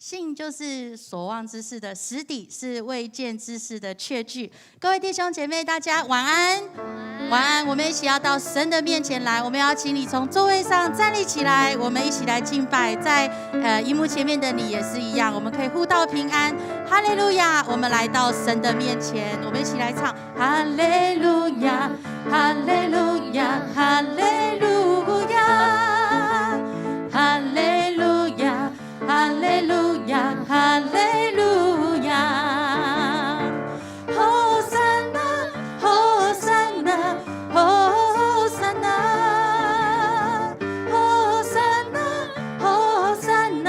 信就是所望之事的实底，是未见之事的确据。各位弟兄姐妹，大家晚安，晚安。我们一起要到神的面前来，我们要请你从座位上站立起来，我们一起来敬拜。在荧幕前面的你也是一样，我们可以呼道平安，哈利路亚。我们来到神的面前，我们一起来唱哈利路亚，哈利路亚，哈利路亚，哈利路亚。哈利路亚，哈利路亚，吼散那，吼散那，吼散那，吼散那，吼散那，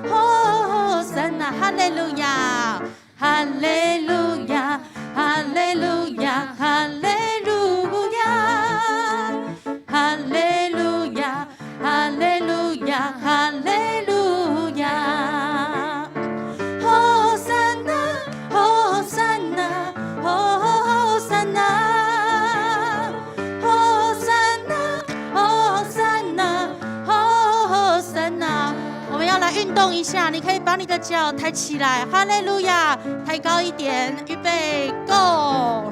吼散那，哈利路亚，哈利路亚，哈利路亚，哈利路亚，哈利路亚，哈利路亚，哈利路亚。运动一下，你可以把你的脚抬起来，哈利路亚，抬高一点，预备 ，Go！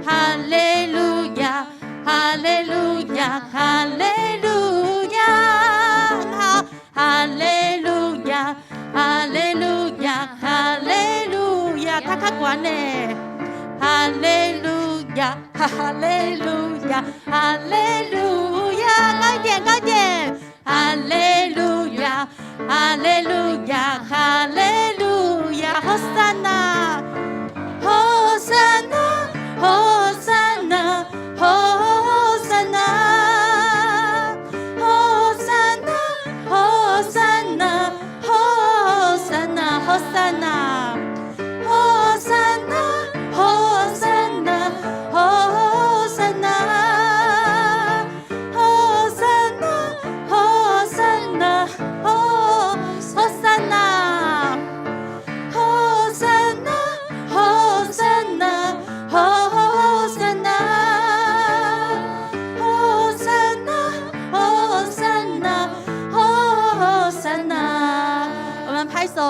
哈利路亚，哈利路亚，哈利路亚，很好，哈利路亚，哈利路亚，哈利路亚，他看管呢，哈利路亚，哈利路亚，哈利路亚，高一点，高一点，哈利路亚。哈利路亚，哈利路亚，和散那，和散那，和散那，和散那，和散那，和散那，和散那，和散那，和散那，和散那，和散那，和散那，和散那。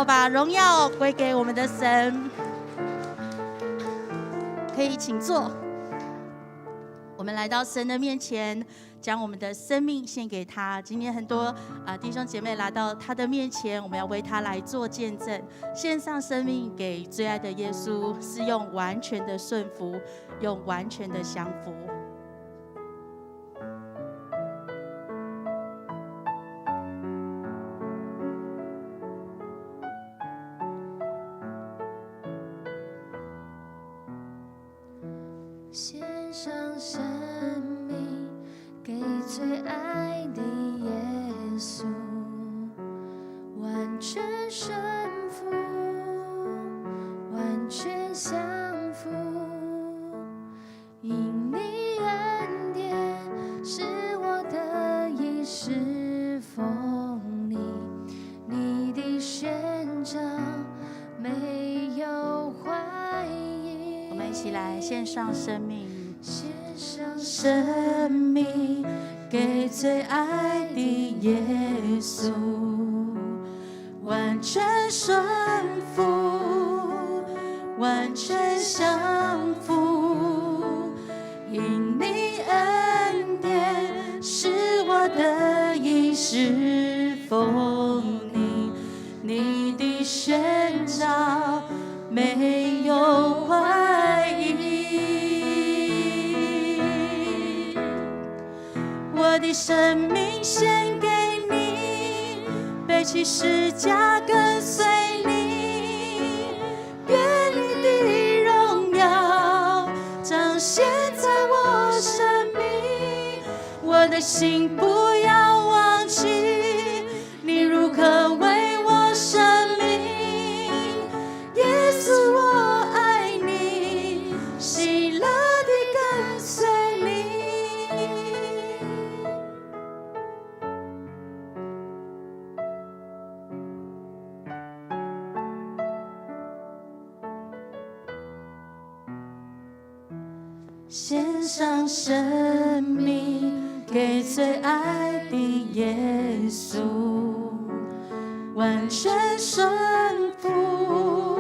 把荣耀归给我们的神，可以请坐。我们来到神的面前，将我们的生命献给他。今天很多弟兄姐妹来到他的面前，我们要为他来做见证，献上生命给最爱的耶稣，是用完全的顺服，用完全的降服。献上生命给最爱的耶稣，完全顺服，完全降服，因你恩典是我的衣食丰利，你的宣召没有怀疑。我们一起来献上生命。献上生命给最爱的耶稣，完全顺服，完全降服，因你恩典是我的衣食丰利，你的宣召没有怀疑。我的生命献给你，背起十架跟随你，愿你的荣耀彰显在我生命。我的心不要忘记，你如何为我生命。耶稣我爱你，喜乐地跟随你。献上生命给最爱的耶稣，完全顺服，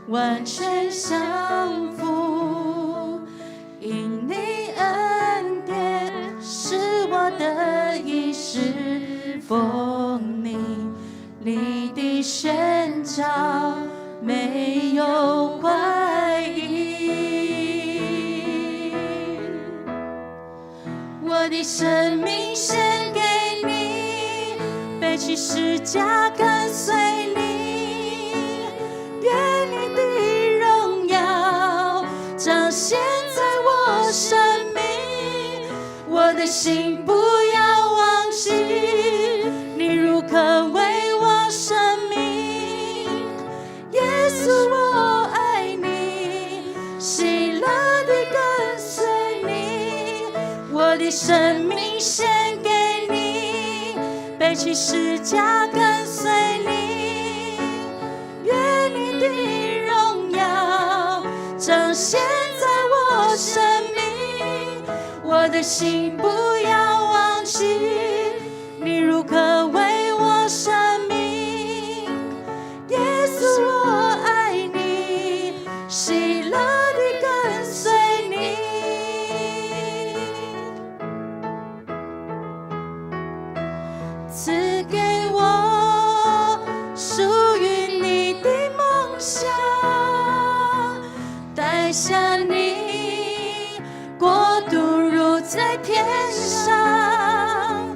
完全降服，因你恩典是我的衣食，奉你的宣召没有怀疑，我的生命献给你，背起十架跟随你，愿你的荣耀彰显在我生命，我的心不要忘记你如何为我生命，耶稣我爱你，喜乐地跟随你，我的生命献给你，背起十架跟随你，愿你的荣耀彰显在我生命，我的心不要忘记你如何为我生命，耶稣我爱你，喜乐地跟随你，赐给我属于你的梦想，带下你国度如在天上，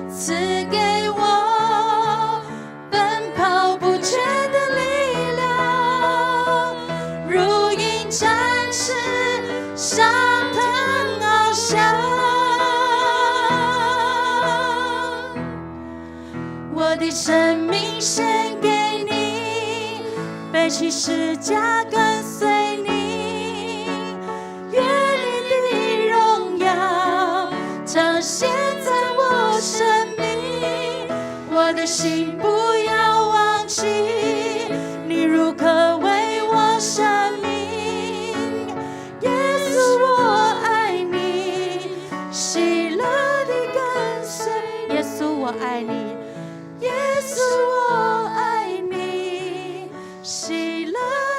赐给我奔跑不绝的力量，如鹰展翅上腾翱翔，我的生命献给你，背起十架跟随你，愿你的荣耀彰显在我生命，我的心不要忘记你如何为我生命，耶稣我爱你，喜乐地跟随，耶稣我爱你，耶稣我爱你，喜乐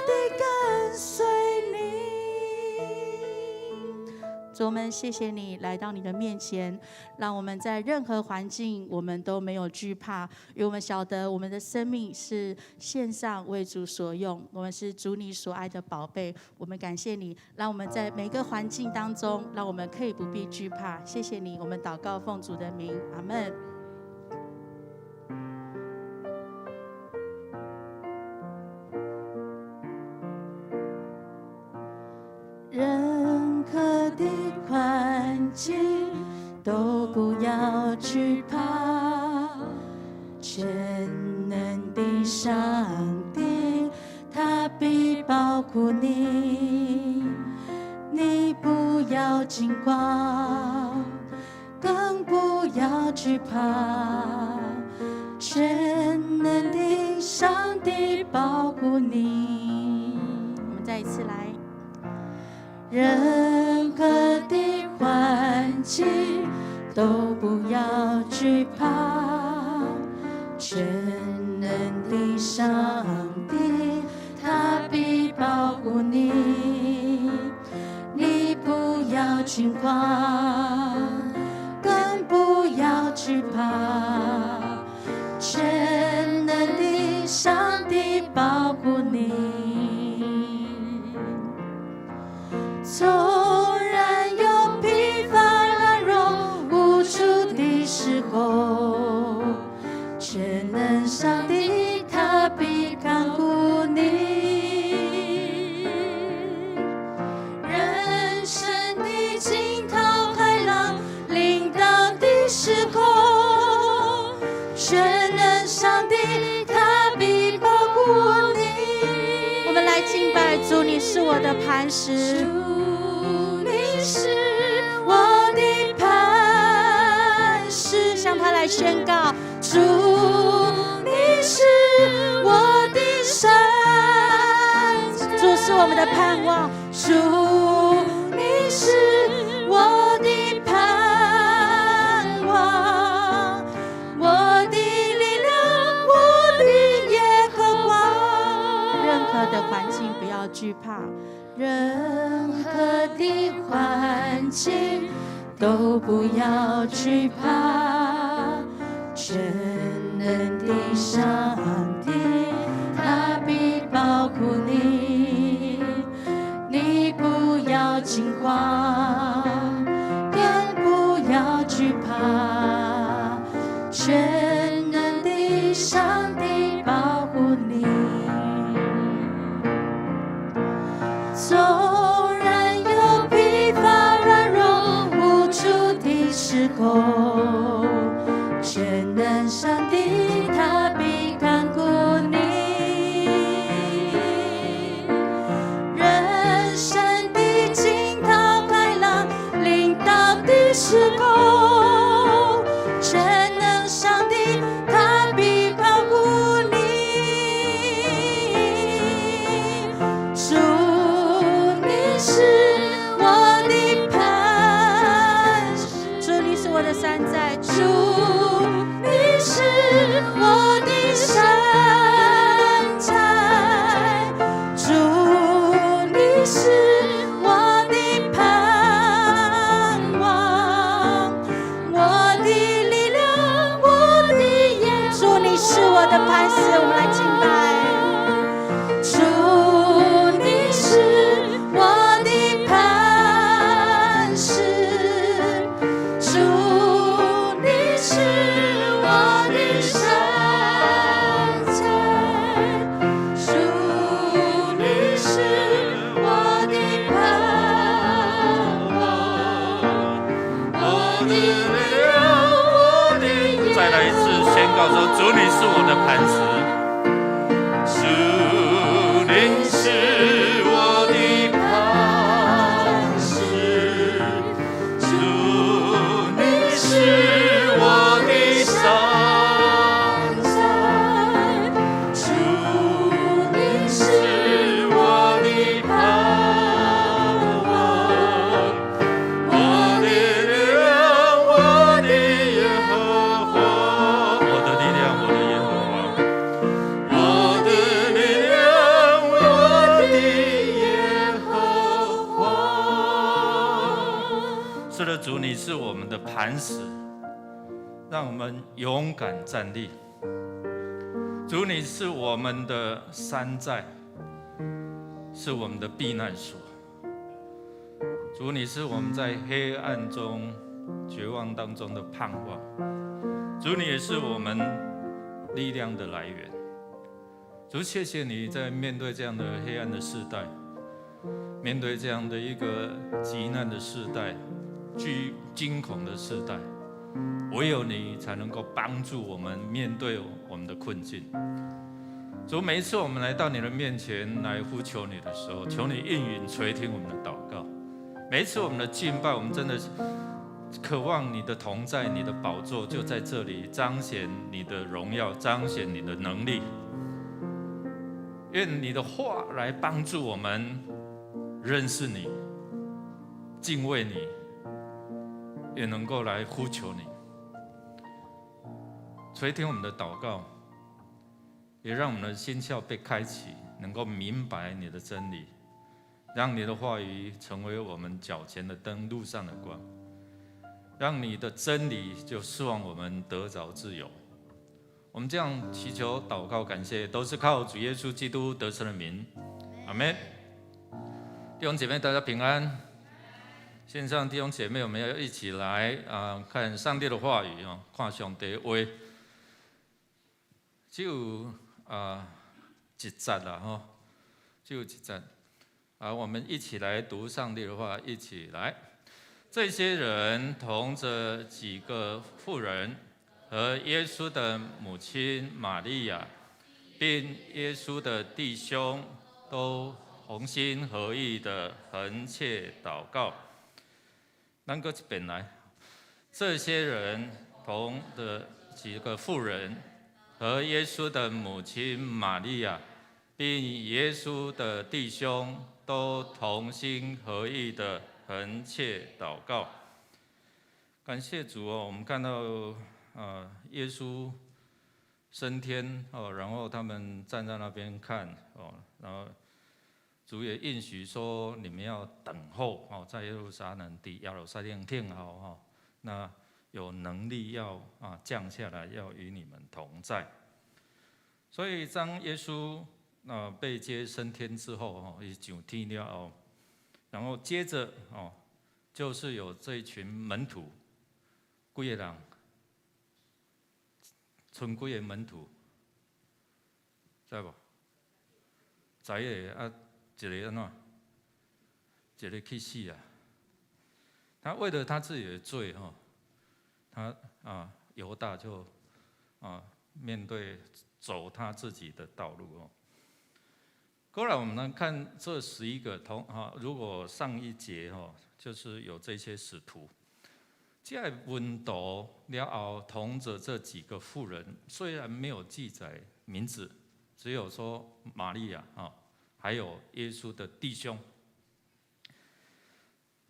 地跟随你。主，我们谢谢你来到你的面前，让我们在任何环境我们都没有惧怕，因为我们晓得我们的生命是献上为主所用，我们是主你所爱的宝贝。我们感谢你，让我们在每个环境当中，让我们可以不必惧怕。谢谢你，我们祷告奉主的名，阿们。任何的环境都不要惧怕，全能的上帝他必保护你，你不要惊慌，更不要惧怕，全能的上帝保护你。我们再一次来，任何的环境都不要惧怕，全能的上帝他必保护你，你不要惊慌，更不要惧怕，全能的上帝保护你。纵然有疲乏软弱无助的时候，全能上帝他必看顾你。人生的惊涛骇浪临到的时候，全能上帝他必保护你。我们来敬拜主，你是我的磐石，你是我的磐石，向他来宣告，主你是我的山，主是我们的盼望，主你是我的盼望，我的力量，我的惧怕，任何的环境都不要惧怕，全能的上帝他必保护你，你不要惊慌，更不要惧怕，全能的上帝保护你。纵然有疲乏软弱无助的时候，全能上帝他必看顾你。人生的惊涛骇浪临到的时候，全能上帝他必保护你。主，你是我的磐石，主，你是我的山寨，主，你是我的山寨，主，你是我的盼望，我的力量，我的眼，主，你是我的磐石，我们来敬拜。主，你是我的磐石，主，你是我的山寨，主，你是我的盼望，我的力量，我的眼。再来一次宣告说：主，你是我的磐石。主，你是我的磐石。主，你是我的山寨。主，你是我的盼望，我的力量，我的耶和华，我的力量，我的耶和华，我的力量，我的耶和华。是的，主，你是我们的磐石，让我们勇敢站立。主，你是我们的山寨，是我们的避难所。主，你是我们在黑暗中、绝望当中的盼望。主，你也是我们力量的来源。主，谢谢你在面对这样的黑暗的世代，面对这样的一个极难的世代、惊恐的世代，唯有你才能够帮助我们面对我们的困境。主，每一次我们来到你的面前来呼求你的时候，求你应允垂听我们的祷告。每一次我们的敬拜，我们真的渴望你的同在，你的宝座就在这里，彰显你的荣耀，彰显你的能力。愿你的话来帮助我们认识你、敬畏你，也能够来呼求你。垂听我们的祷告，也让我们的心窍被开启，能够明白你的真理，让你的话语成为我们脚前的灯，路上的光，让你的真理就希望我们得着自由。我们这样祈求、祷告、感谢，都是靠主耶稣基督得胜的名，阿们。弟兄姐妹，大家平安。线上弟兄姐妹，我们要一起来看上帝的话语哦，看上帝的话。只有一节啦哈，只有一节我们一起来读上帝的话，一起来。这些人同着几个妇人和耶稣的母亲玛利亚，并耶稣的弟兄，都同心合意的横切祷告。咱搁一遍来，这些人同的几个妇人和耶稣的母亲玛利亚，并耶稣的弟兄，都同心合意的横切祷告。感谢主哦，我们看到耶稣升天哦，然后他们站在那边看哦，然后主也应许说，你们要等候哦，在耶路撒冷的耶路撒冷听好哈，那有能力要降下来，要与你们同在。所以当耶稣被接升天之后哦，伊上天了后，然后接着哦，就是有这一群门徒，几个人，剩几个门徒，知无？知个啊，一个安怎？一个去死啊！他为了他自己的罪哈，他犹大就面对走他自己的道路哦。过来我们来看这11个如果上一节就是有这些使徒，在文读了后，同着这几个妇人，虽然没有记载名字，只有说玛利亚还有耶稣的弟兄。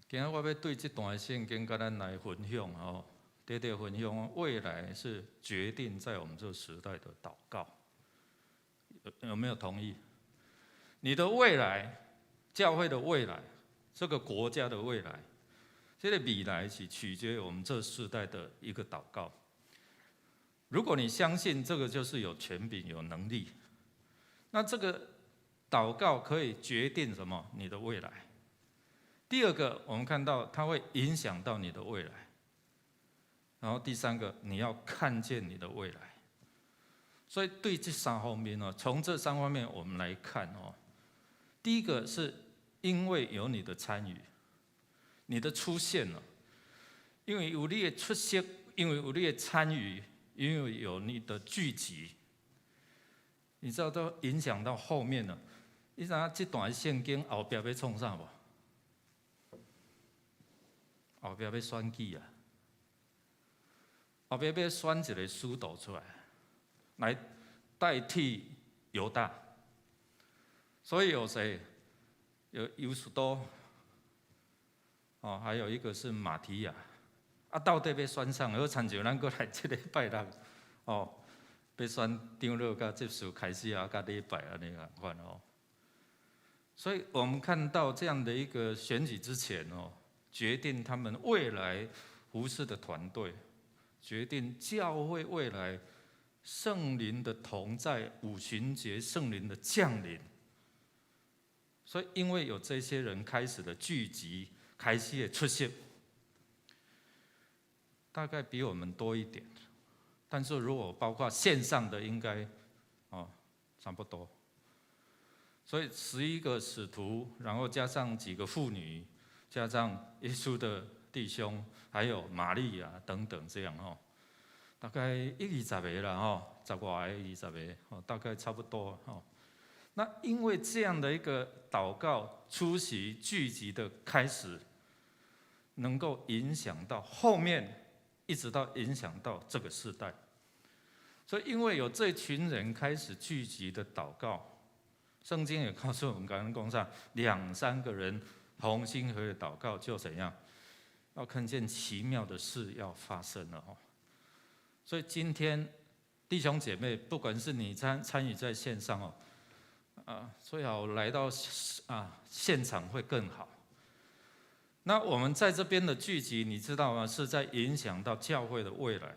今天我要对这段圣经跟咱来分享分享未来是决定在我们这个时代的祷告，有没有同意？你的未来，教会的未来，这个国家的未来，这个未来是取决于我们这世代的一个祷告。如果你相信这个就是有权柄、有能力，那这个祷告可以决定什么？你的未来。第二个，我们看到它会影响到你的未来。然后第三个，你要看见你的未来。所以对这3方面从这3方面我们来看第一个是因为有你的参与，你的出现了，因为有你的出现，因为有你的参与，因为有你的聚集，你知道都影响到后面了。你知道这段圣经后边要创啥无？后边要选举啊！后边要选一个使徒出来代替犹大。所以有谁？有犹士多，还有一个是马提亚。到底要选上？好参照咱过来这个礼拜六，要选长老甲执事开始甲礼拜安尼共款所以我们看到这样的一个选举之前决定他们未来服事的团队，决定教会未来圣灵的同在，五旬节圣灵的降临。所以因为有这些人开始的聚集，开始的出现，大概比我们多一点，但是如果包括线上的，应该差不多。所以11个使徒，然后加上几个妇女，加上耶稣的弟兄，还有玛利亚等等，这样大概20个啦10外个20个大概差不多那因为这样的一个祷告出席聚集的开始，能够影响到后面，一直到影响到这个世代。所以因为有这群人开始聚集的祷告，圣经也告诉我们，感恩公上2、3个人同心合意祷告就怎样，要看见奇妙的事要发生了所以今天弟兄姐妹，不管是你参与在线上最好来到现场会更好。那我们在这边的聚集，你知道吗？是在影响到教会的未来，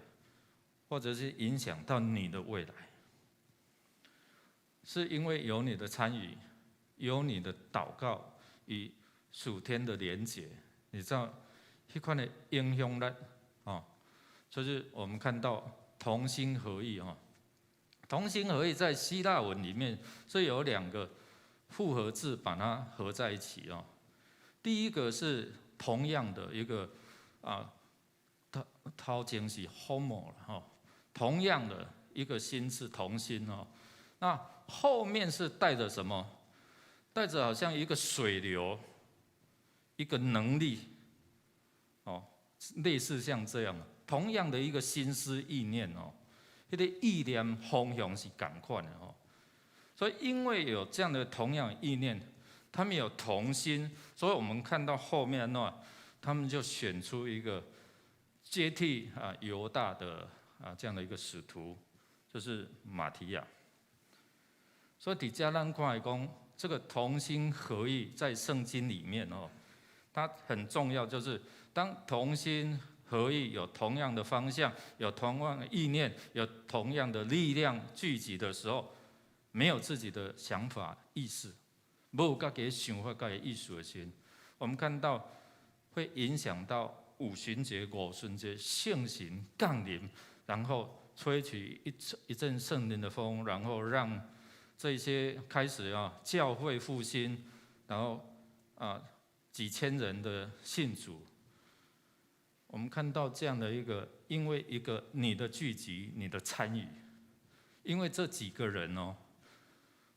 或者是影响到你的未来，是因为有你的参与，有你的祷告与属天的连结，你知道，那款的影响力就是我们看到同心合意同心合意在希腊文里面是有2个复合字把它合在一起第一个是同样的一个头前是 homo 同样的一个心是同心那后面是带着什么？带着好像一个水流，一个能力类似像这样。同样的一个心思意念那个意念方向是同款的所以因为有这样的同样的意念，他们有同心，所以我们看到后面他们就选出一个接替犹大的这样的一个使徒，就是马提亚。所以底下咱看来讲，这个同心合意在圣经里面哦，它很重要，就是当同心合意有同样的方向，有同样的意念，有同样的力量聚集的时候，没有自己的想法意识，没有自己的想法、自己的意识的时候，我们看到会影响到五旬节、五旬节圣神降临，然后吹起一阵圣灵的风，然后让这些开始教会复兴，然后几千人的信主。我们看到这样的一个，因为一个你的聚集、你的参与，因为这几个人哦，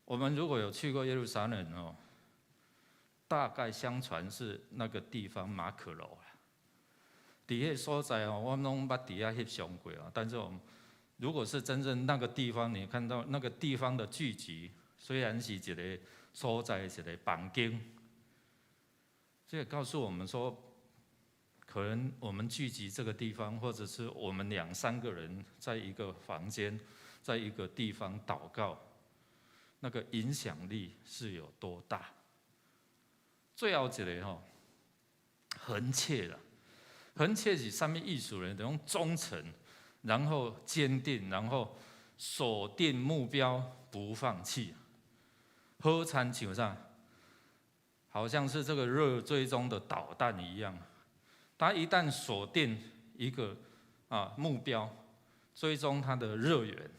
我们如果有去过耶路撒冷哦，大概相传是那个地方马可楼啦。伫迄所在哦，我们拢捌伫遐翕相过啊。但是我们如果是真正那个地方，你看到那个地方的聚集，虽然是一个所在一个房间，这也告诉我们说，可能我们聚集这个地方，或者是我们2、3个人在一个房间，在一个地方祷告，那个影响力是有多大？最后一个恒切啦，恒切是什么意思呢？就是忠诚，然后坚定，然后锁定目标，不放弃。好参像啥？好像是这个热追踪的导弹一样，它一旦锁定一个目标，追踪它的热源，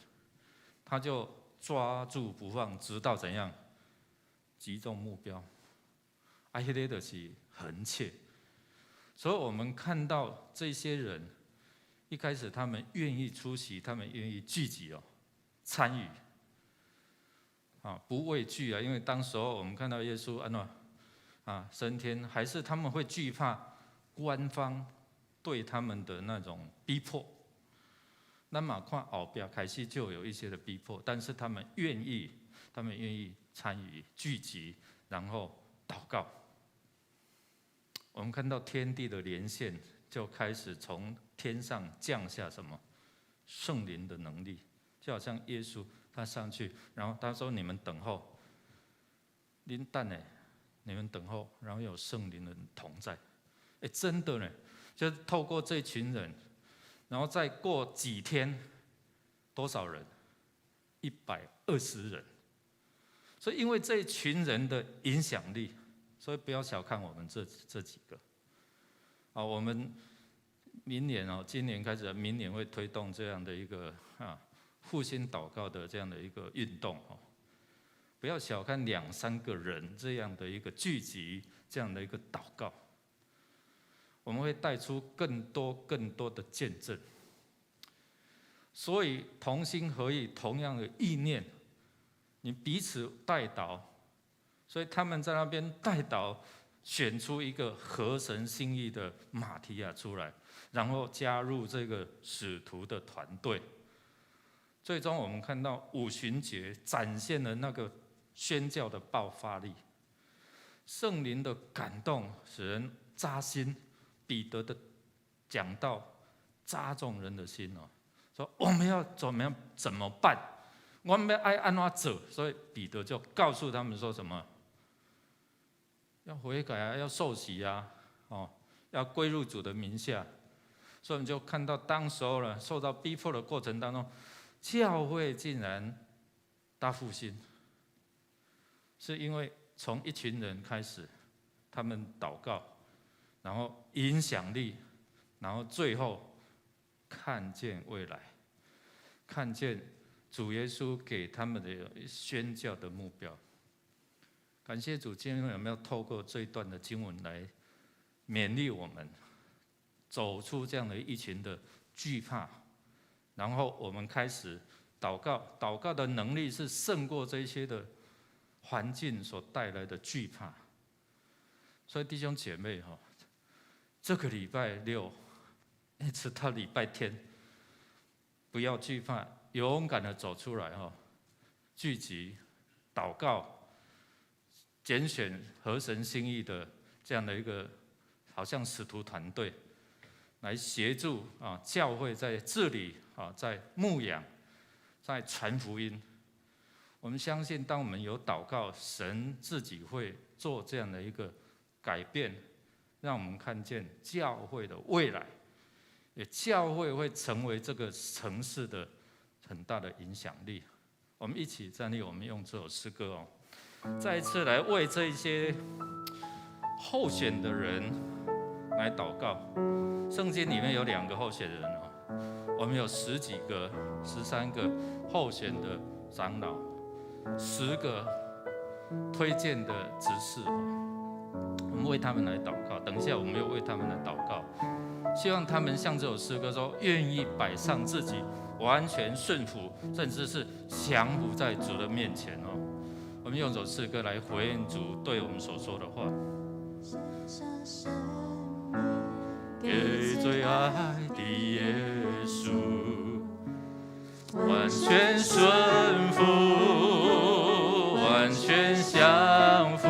它就抓住不放，直到怎样击中目标。迄个就是恒切。所以我们看到这些人，一开始他们愿意出席，他们愿意聚集参与，不畏惧啊。因为当时候我们看到耶稣升天，还是他们会惧怕官方对他们的那种逼迫。那么看后边开始就有一些的逼迫，但是他们愿意参与聚集，然后祷告。我们看到天地的连线，就开始从天上降下什么圣灵的能力，就好像耶稣他上去，然后他说：“你们等候，您等呢，你们等候，然后有圣灵的同在。”真的呢，就是透过这群人，然后再过几天，多少人？120人。所以因为这群人的影响力。所以不要小看我们这几个，我们明年今年开始，明年会推动这样的一个复兴祷告的这样的一个运动不要小看2、3个人这样的一个聚集，这样的一个祷告，我们会带出更多的见证。所以同心合意，同样的意念，你彼此代祷。所以他们在那边代祷，选出一个合神心意的马提亚出来，然后加入这个使徒的团队。最终我们看到五旬节展现了那个宣教的爆发力，圣灵的感动使人扎心。彼得的讲道扎中人的心说我们要怎么办？我们要按怎做？所以彼得就告诉他们说什么？要悔改啊，要受洗啊，要归入主的名下。所以我们就看到当时候呢，受到逼迫的过程当中，教会竟然大复兴，是因为从一群人开始，他们祷告，然后影响力，然后最后看见未来，看见主耶稣给他们的宣教的目标。感谢主，今天有没有透过这一段的经文来勉励我们，走出这样的一群的惧怕，然后我们开始祷告，祷告的能力是胜过这些的环境所带来的惧怕。所以弟兄姐妹这个礼拜6一直到礼拜天，不要惧怕，勇敢的走出来聚集祷告。拣选合神心意的这样的一个，好像使徒团队，来协助教会在治理在牧养，在传福音。我们相信，当我们有祷告，神自己会做这样的一个改变，让我们看见教会的未来，也教会会成为这个城市的很大的影响力。我们一起站立，我们用这首诗歌再一次来为这一些候选的人来祷告。圣经里面有2个候选人我们有10几个、13个候选的长老，10个推荐的执事我们为他们来祷告。等一下，我们又为他们来祷告，希望他们像这首诗歌说，愿意摆上自己，完全顺服，甚至是降服在主的面前我们用这首诗歌来回应主对我们所说的话。给最爱的耶稣，完全顺服，完全降服，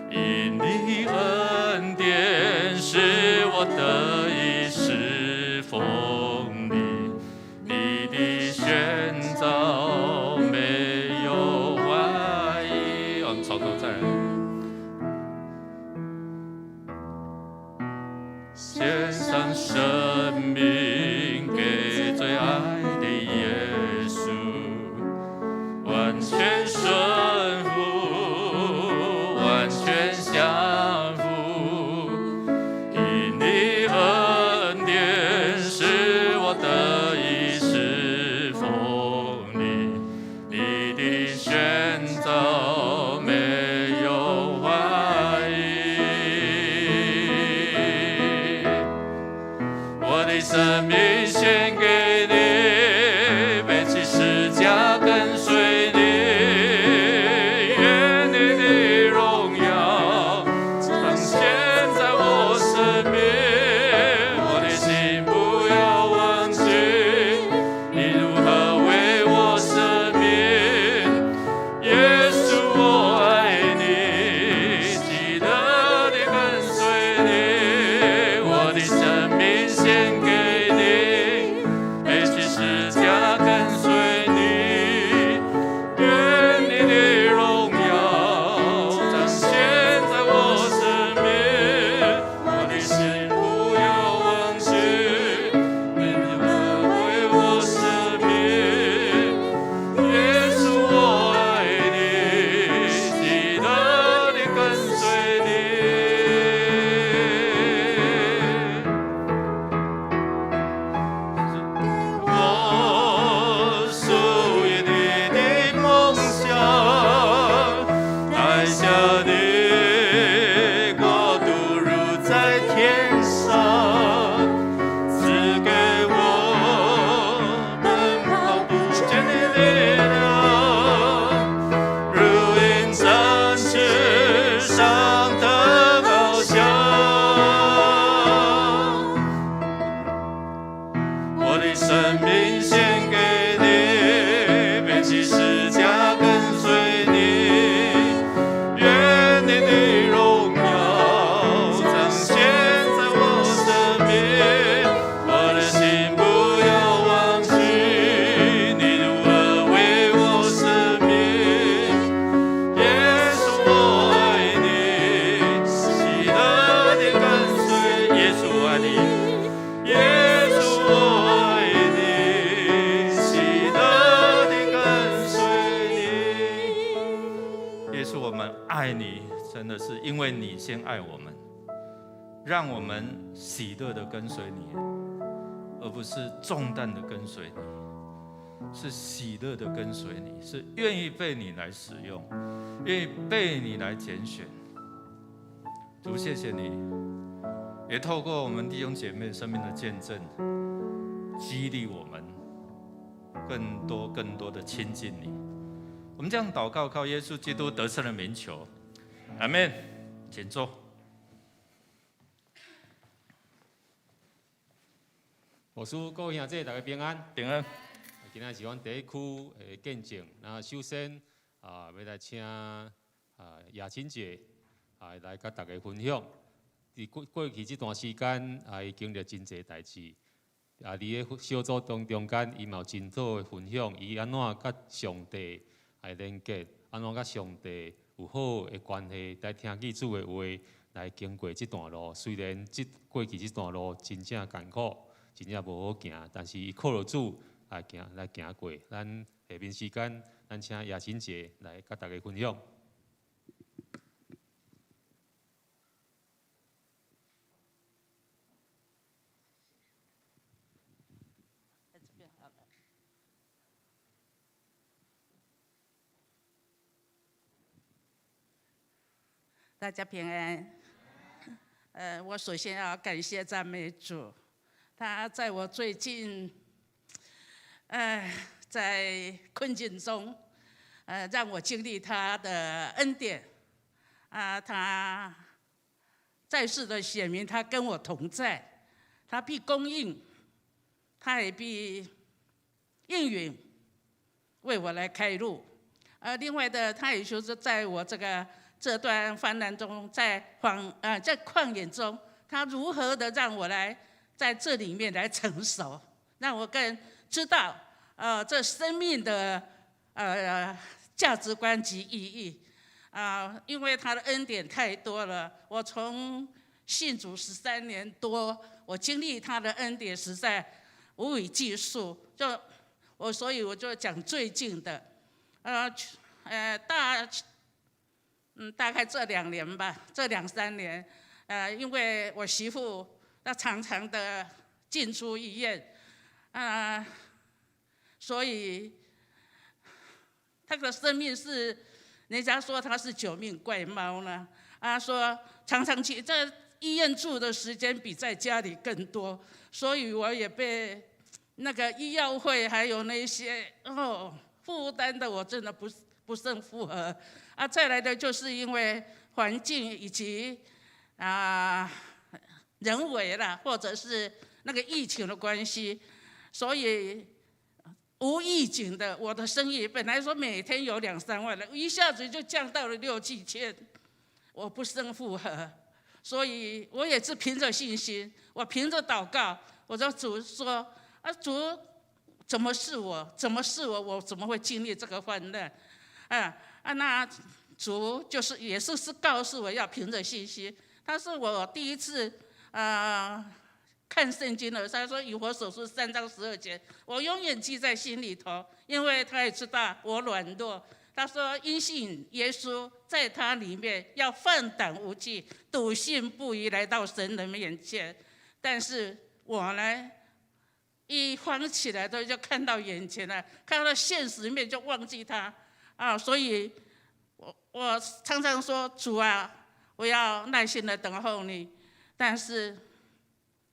因你恩典使我得以侍奉你，你的宣召没有怀疑。我们从头再来。献上生命给最爱的耶稣，完全顺服，完全降服，因你恩典使我得以侍奉你，你的宣召没有怀疑。我的生命献给你，背起十架跟随你，愿你的荣耀彰显在我生命。我的心不要忘记，你如何为我舍命。耶稣，我爱你，记得地跟随你。我的生命献给你，背起十架跟随你，愿你的荣耀彰显在我生命。我的心不要忘记，你如何为我舍命。耶稣，我爱你，记得地跟随你。我属于你的梦想，带下你国度如在天上，赐给我奔跑不倦的力量，如鹰展翅上的翱翔。我的生命献给你，背起十架跟随你，愿你的荣耀彰显在我生命。我的心不要忘记，你如何为我舍命。耶稣，我爱你，喜乐地跟随。耶稣，我爱你，耶稣，我爱你，喜乐地跟随你。耶稣，我们爱你，真的是因为你先爱我们，让我们喜乐地跟随你，而不是重担地跟随你，是喜乐地跟随你，是愿意被你来使用，愿意被你来拣选。主，谢谢你，也透过我们弟兄姐妹生命的见证，激励我们更多的亲近你。我们这样祷告，靠耶稣基督得胜的名求，阿们。请坐。牧师，各位兄弟，大家平安。平安。今仔是阮第一区的见证。那首先要来请亚青姐来甲大家分享。伫过去这段时间伊经历真侪代志。伫个小组中间，伊嘛有真多的分享，伊安怎甲上帝来连接，安怎甲上帝有好的关系，来听记主的话，来经过这段路。虽然过去这段路真正艰苦，真正无好行，但是伊靠着主来行过。咱下面时间，咱请叶新杰来甲大家分享。大家平安。我首先要感谢赞美主，他在我最近，在困境中，让我经历他的恩典，他在世的显明，他跟我同在，他必供应，他也必应允，为我来开路。另外的，他也就是在我这段患难中，在旷野中，他如何的让我来在这里面来成熟，让我更知道这生命的价值观及意义因为他的恩典太多了，我从信主13年多，我经历他的恩典实在无以计数。所以我就讲最近的，大概这2年吧，这2、3年，因为我媳妇她常常的进出医院，所以她的生命是，人家说她是9命怪猫呢，说常常去在医院住的时间比在家里更多，所以我也被那个医药费还有那些负担的，我真的不胜负荷。再来的就是因为环境以及人为啦，或者是那个疫情的关系，所以无预警的，我的生意本来说每天有2、3万的，一下子就降到了6、7千，我不胜负荷。所以我也是凭着信心，我凭着祷告，我说主说主怎么是我？我怎么会经历这个患难？那主也是告诉我要凭着信心。他是我第一次看圣经的，他说以弗所书3章12节，我永远记在心里头，因为他也知道我软弱。他说因信耶稣，在他里面要放胆无惧，笃信不疑来到神的面前。但是我呢，一慌起来的就看到眼前了，看到现实面就忘记他所以我常常说主啊，我要耐心的等候你，但是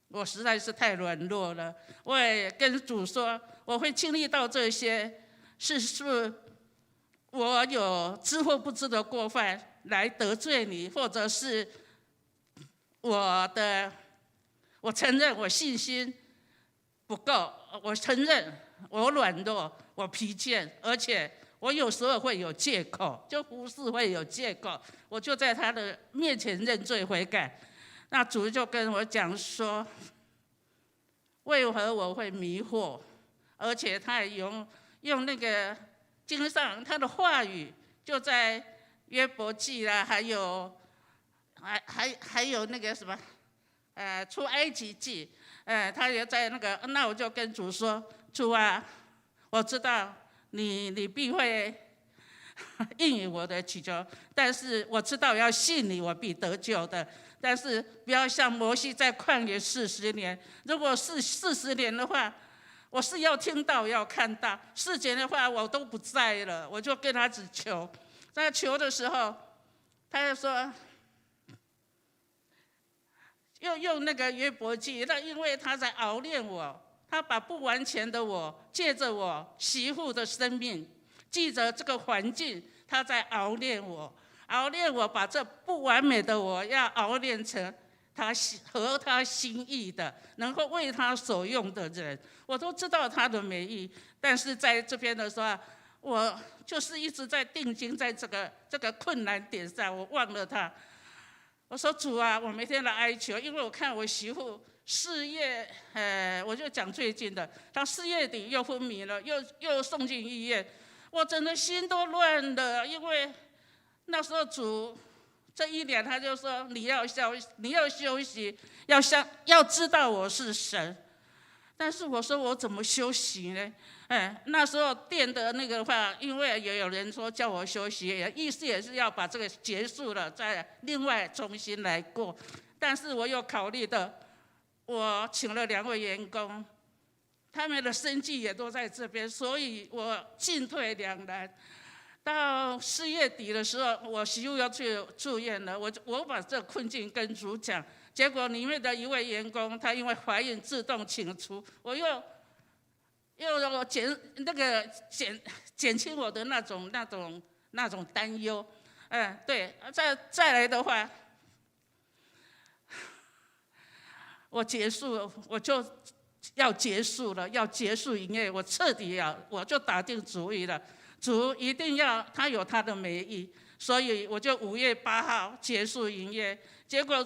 我实在是太软弱了。我也跟主说，我会经历到这些，是我有知或不知的过犯来得罪你，或者是我承认我信心不够，我承认我软弱，我疲倦，而且我有时候会有借口，就不是会有借口，我就在他的面前认罪悔改。那主就跟我讲说，为何我会迷惑？而且他也用那个经上他的话语，就在约伯记啦，还有那个什么，出埃及记，他也在那个，那我就跟主说，主啊，我知道你必会应允我的祈求，但是我知道要信你，我必得救的。但是不要像摩西在旷野40年，如果是40年的话，我是要听到要看到，4年的话我都不在了，我就跟他只求。在求的时候，他就说，又用那个约伯记，那因为他在熬炼我，他把不完全的我，借着我媳妇的生命，记着这个环境，他在熬炼我，把这不完美的我要熬炼成他合他心意的，能够为他所用的人。我都知道他的美意，但是在这边的时候，我就是一直在定睛在这个困难点上，我忘了他。我说主啊，我每天来哀求，因为我看我媳妇4月，我就讲最近的，她4月底又昏迷了，又送进医院，我真的心都乱了，因为那时候主这1年他就说你要休息，要知道我是神。但是我说我怎么休息呢？那时候店的那个话，因为也有人说叫我休息，意思也是要把这个结束了，再另外重新来过。但是我有考虑的，我请了2位员工，他们的生计也都在这边，所以我进退两难。到4月底的时候，我媳妇要去住院了，我把这困境跟主讲。结果里面的一位员工，她因为怀孕自动请出，我又减轻我的那种担忧，对，再来的话，我就要结束了，要结束营业，我彻底我就打定主意了，主一定要他有他的美意，所以我就5月8号结束营业，结果。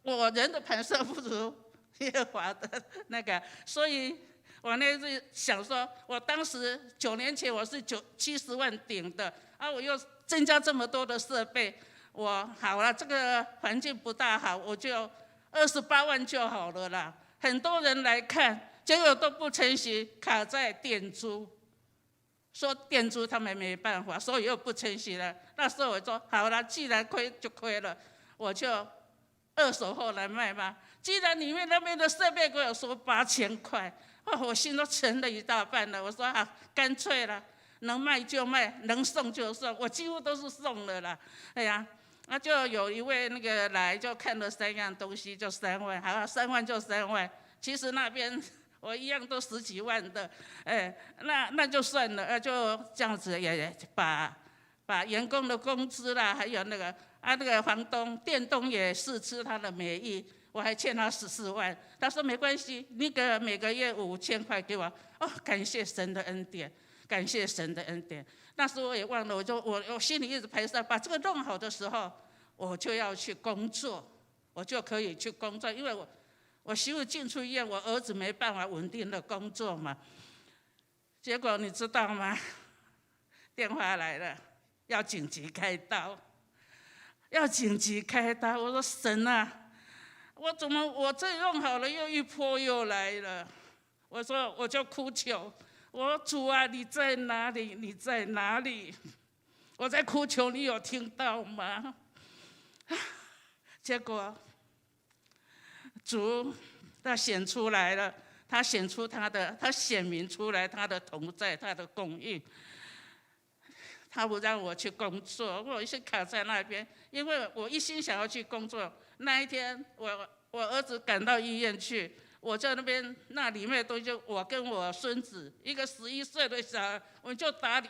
我人的盘算不如耶和华的那个，所以我那次想说，我当时9年前我是70万顶的，我又增加这么多的设备，我好了，这个环境不大好，我就28万就好了啦。很多人来看，结果都不成行，卡在店租，说店租他们没办法，所以又不成行了。那时候我说好了，既然亏就亏了，我就。2手货来卖吗？既然里面那边的设备给我说8000块，我心都沉了一大半了。我说干脆了，能卖就卖，能送就送，我几乎都是送了啦。哎呀，那就有一位那个来就看了3样东西，就3万，好，3万就3万。其实那边我一样都10几万的，那就算了，就这样子也把员工的工资啦，还有那个。那个房东店东也试吃他的美意，我还欠他14万。他说没关系，那个每个月5000块给我。感谢神的恩典，感谢神的恩典。那时候我也忘了，我心里一直盘算，把这个弄好的时候，我就要去工作，我就可以去工作，因为我媳妇进出医院，我儿子没办法稳定的工作嘛。结果你知道吗？电话来了，要紧急开刀。要紧急开刀，我说神啊，我这弄好了，又一波又来了。我说我就哭求，我说主啊，你在哪里？你在哪里？我在哭求，你有听到吗？结果主他显出来了，他显明出来他的同在，他的供应。他不让我去工作，我一直卡在那边，因为我一心想要去工作。那一天，我儿子赶到医院去，我在那里面都就我跟我孙子，一个11岁的小孩，我就打理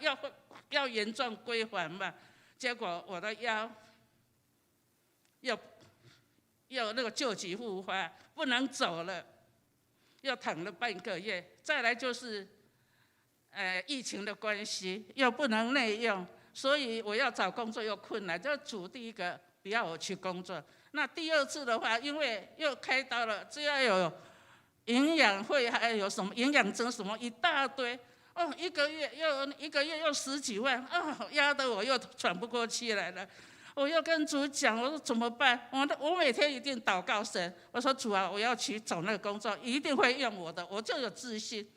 要原状归还嘛。结果我的腰又那个旧疾复发，不能走了，又躺了半个月。再来就是。疫情的关系又不能内用，所以我要找工作又困难。就主第一个不要我去工作。那第2次的话，因为又开刀了，只要有营养会，还有什么营养针什么一大堆，一个月又10几万，压得我又喘不过气来了。我又跟主讲，我说怎么办？我每天一定祷告神，我说主啊，我要去找那个工作，一定会用我的，我就有自信。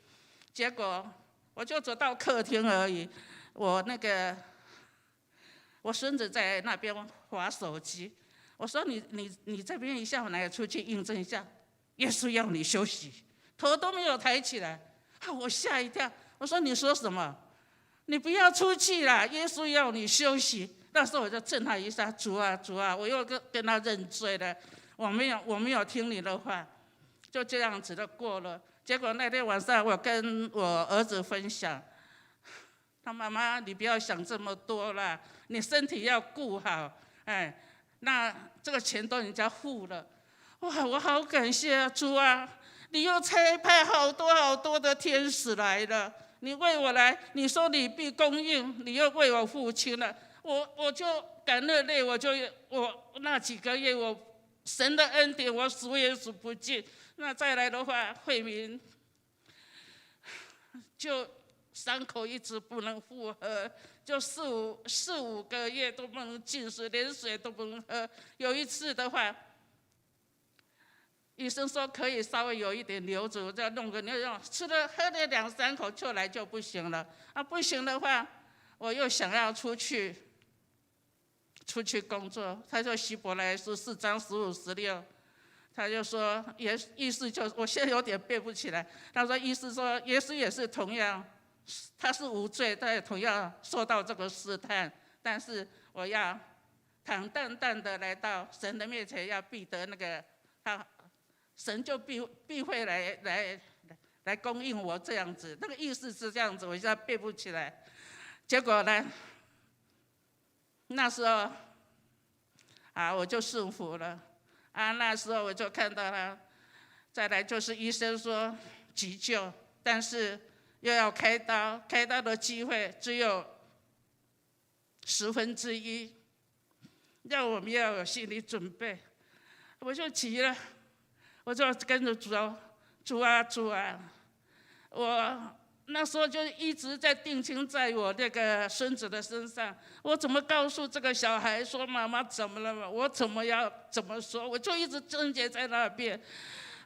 结果。我就走到客厅而已，我孙子在那边滑手机，我说你这边一下，我来出去印证一下，耶稣要你休息，头都没有抬起来，我吓一跳，我说你说什么？你不要出去啦，耶稣要你休息。那时候我就震他一下，主啊主啊，我又跟他认罪了，我没有听你的话，就这样子的过了。结果那天晚上，我跟我儿子分享，他妈妈，你不要想这么多啦，你身体要顾好，那这个钱都人家付了，哇，我好感谢啊，主啊，你又差派好多的天使来了，你为我来，你说你必供应，你又为我付清了，我就感热泪，我那几个月神的恩典我数也数不尽。那再来的话，慧明就伤口一直不能复合，就四五个月都不能进食，连水都不能喝。有一次的话，医生说可以稍微有一点流质，我再弄个牛肉，喝了2、3口就来就不行了。不行的话，我又想要出去工作。他说希伯来书4章15、16，他就说意思就我现在有点背不起来。他说意思说耶稣也是同样，他是无罪，他也同样受到这个试探，但是我要坦荡荡的来到神的面前，要必得那个神就必会来供应我这样子，那个意思是这样子，我现在背不起来。结果呢，那时候我就顺服了。那时候我就看到了，再来就是医生说急救，但是又要开刀，开刀的机会只有1/10，让我们要有心理准备。我就急了，我就跟着主啊，我那时候就一直在定睛在我那个孙子的身上，我怎么告诉这个小孩说妈妈怎么了嘛？我怎么说？我就一直纠结在那边，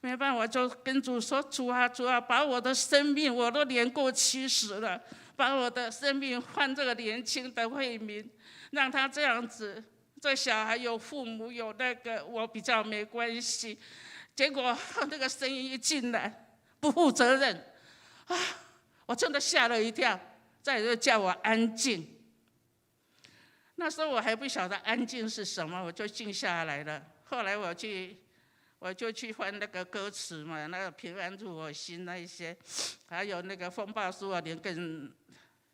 没办法，我就跟主说：主啊，把我的生命，我都年过70了，把我的生命换这个年轻的慧明，让他这样子，这小孩有父母有那个，我比较没关系。结果那个声音一进来，不负责任，我真的吓了一跳，再就叫我安静。那时候我还不晓得安静是什么，我就静下来了。后来我就去翻那个歌词嘛，那个平安入我心那一些，还有那个风暴使我灵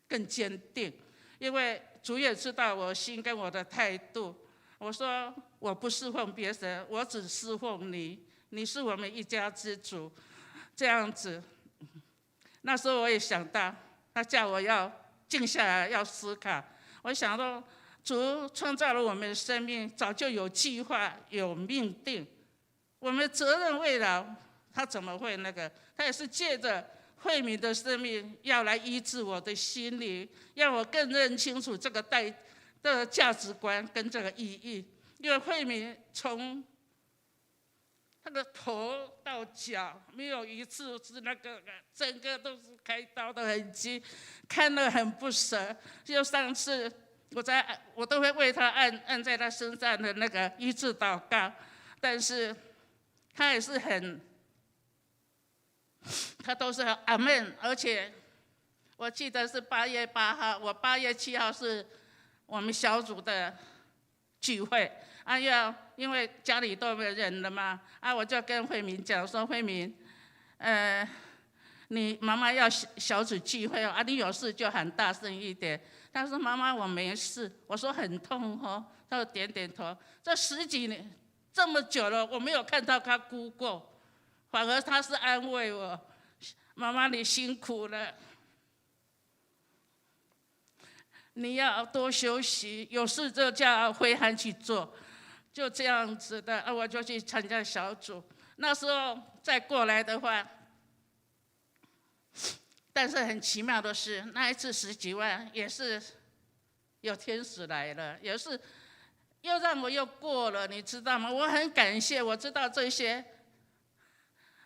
更坚定，因为主也知道我心跟我的态度。我说我不侍奉别神，我只侍奉你，你是我们一家之主，这样子。那时候我也想到，他叫我要静下来，要思考。我想到，主创造了我们的生命，早就有计划、有命定。我们责任未了，他怎么会那个？他也是借着慧敏的生命，要来医治我的心灵，让我更认清楚这个价值观跟这个意义。因为慧敏从他的头到脚没有一次是那个，整个都是开刀的痕迹，看了很不舍。就上次我都会为他按在他身上的那个医治祷告，但是他也是他都是阿们。而且我记得是8月8号，我8月7号是我们小组的聚会。因为家里都没有人了嘛，我就跟慧敏讲说，慧敏，你妈妈要小组聚会哦，你有事就喊大声一点。他说妈妈我没事，我说很痛哦，他就点点头。这10几年这么久了，我没有看到他哭过，反而他是安慰我，妈妈你辛苦了。你要多休息，有事就叫慧涵去做，就这样子的。我就去参加小组。那时候再过来的话，但是很奇妙的是，那一次10几万也是有天使来了，也是又让我又过了，你知道吗？我很感谢，我知道这些，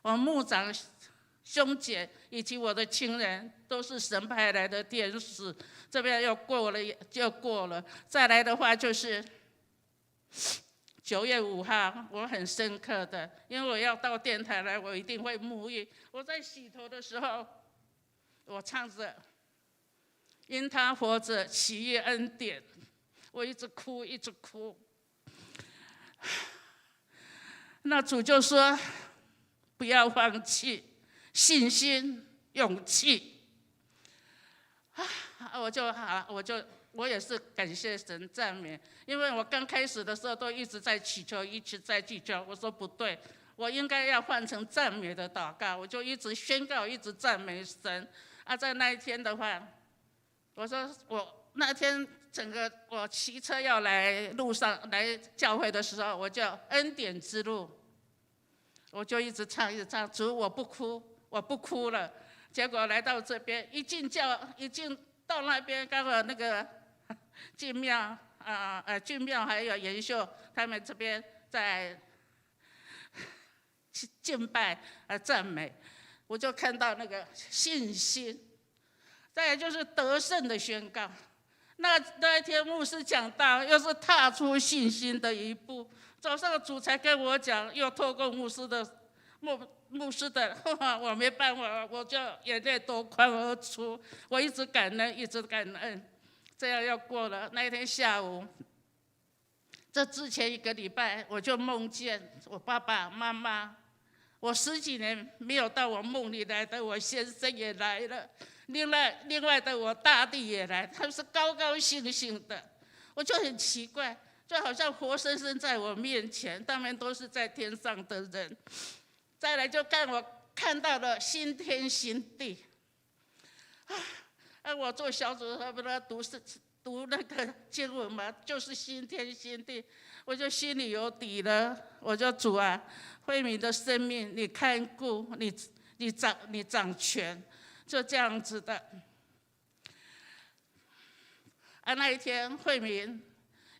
我牧长兄姐以及我的亲人都是神派来的天使。这边又过了，就过了。再来的话就是9月5号，我很深刻的，因为我要到电台来，我一定会沐浴。我在洗头的时候，我唱着“因他活着，喜悦恩典”，我一直哭，一直哭。那主就说：“不要放弃，信心、勇气。”我也是感谢神赞美，因为我刚开始的时候都一直在祈求，一直在祈求。我说不对，我应该要换成赞美的祷告，我就一直宣告，一直赞美神。在那一天的话，我说我那天整个我骑车要来路上来教会的时候，我就恩典之路，我就一直唱一直唱，主我不哭，我不哭了。结果来到这边，一进到那边，刚好那个进庙俊庙还有延秀他们这边在敬拜赞美，我就看到那个信心，再来就是得胜的宣告。那一天牧师讲到，又是踏出信心的一步。早上主才跟我讲，又透过牧师的，我没办法，我就眼泪夺眶而出。我一直感恩，一直感恩。这样要过了。那一天下午，这之前1个礼拜，我就梦见我爸爸妈妈，我10几年没有到我梦里来的，我先生也来了。另外的我大弟也来，他们是高高兴兴的，我就很奇怪，就好像活生生在我面前，他们都是在天上的人。再来就看到了新天新地，我做小组他们读那个经文嘛，就是新天新地，我就心里有底了。我就主啊，慧敏的生命你看顾，你掌权。就这样子的。那一天慧敏，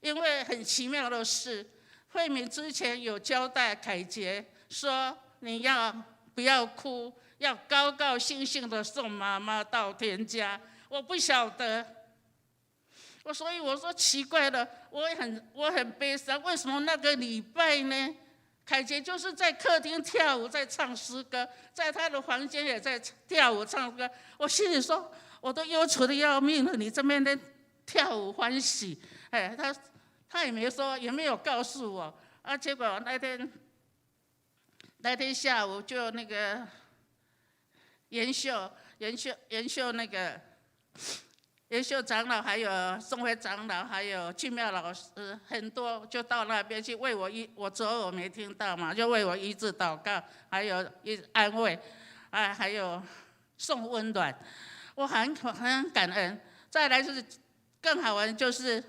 因为很奇妙的事，慧敏之前有交代凯杰说，你不要哭，要高高兴兴的送妈妈到天家。我不晓得，所以我说奇怪了，我很悲伤，为什么那个礼拜呢？凯杰就是在客厅跳舞，在唱诗歌，在他的房间也在跳舞唱歌。我心里说，我都忧愁的要命了，你这边在跳舞欢喜。他也没说，也没有告诉我。结果那天下午就那个延秀那个。延秀长老，还有宋辉长老，还有俊妙老师，很多就到那边去为我左耳没听到嘛，就为我医治祷告，还有安慰，还有送温暖，我很感恩。再来就是更好玩，就是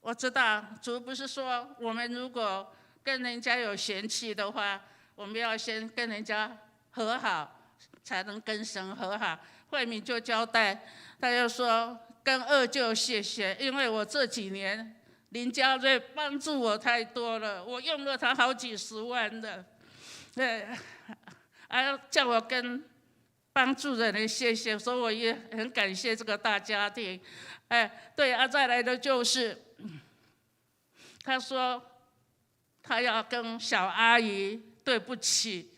我知道主不是说我们如果跟人家有嫌弃的话，我们要先跟人家和好，才能跟神和好。慧敏就交代，他就说跟二舅谢谢，因为我这几年林家瑞帮助我太多了，我用了他好几10万的，叫我跟帮助的人谢谢，所以我也很感谢这个大家庭。对再来的就是他说他要跟小阿姨对不起，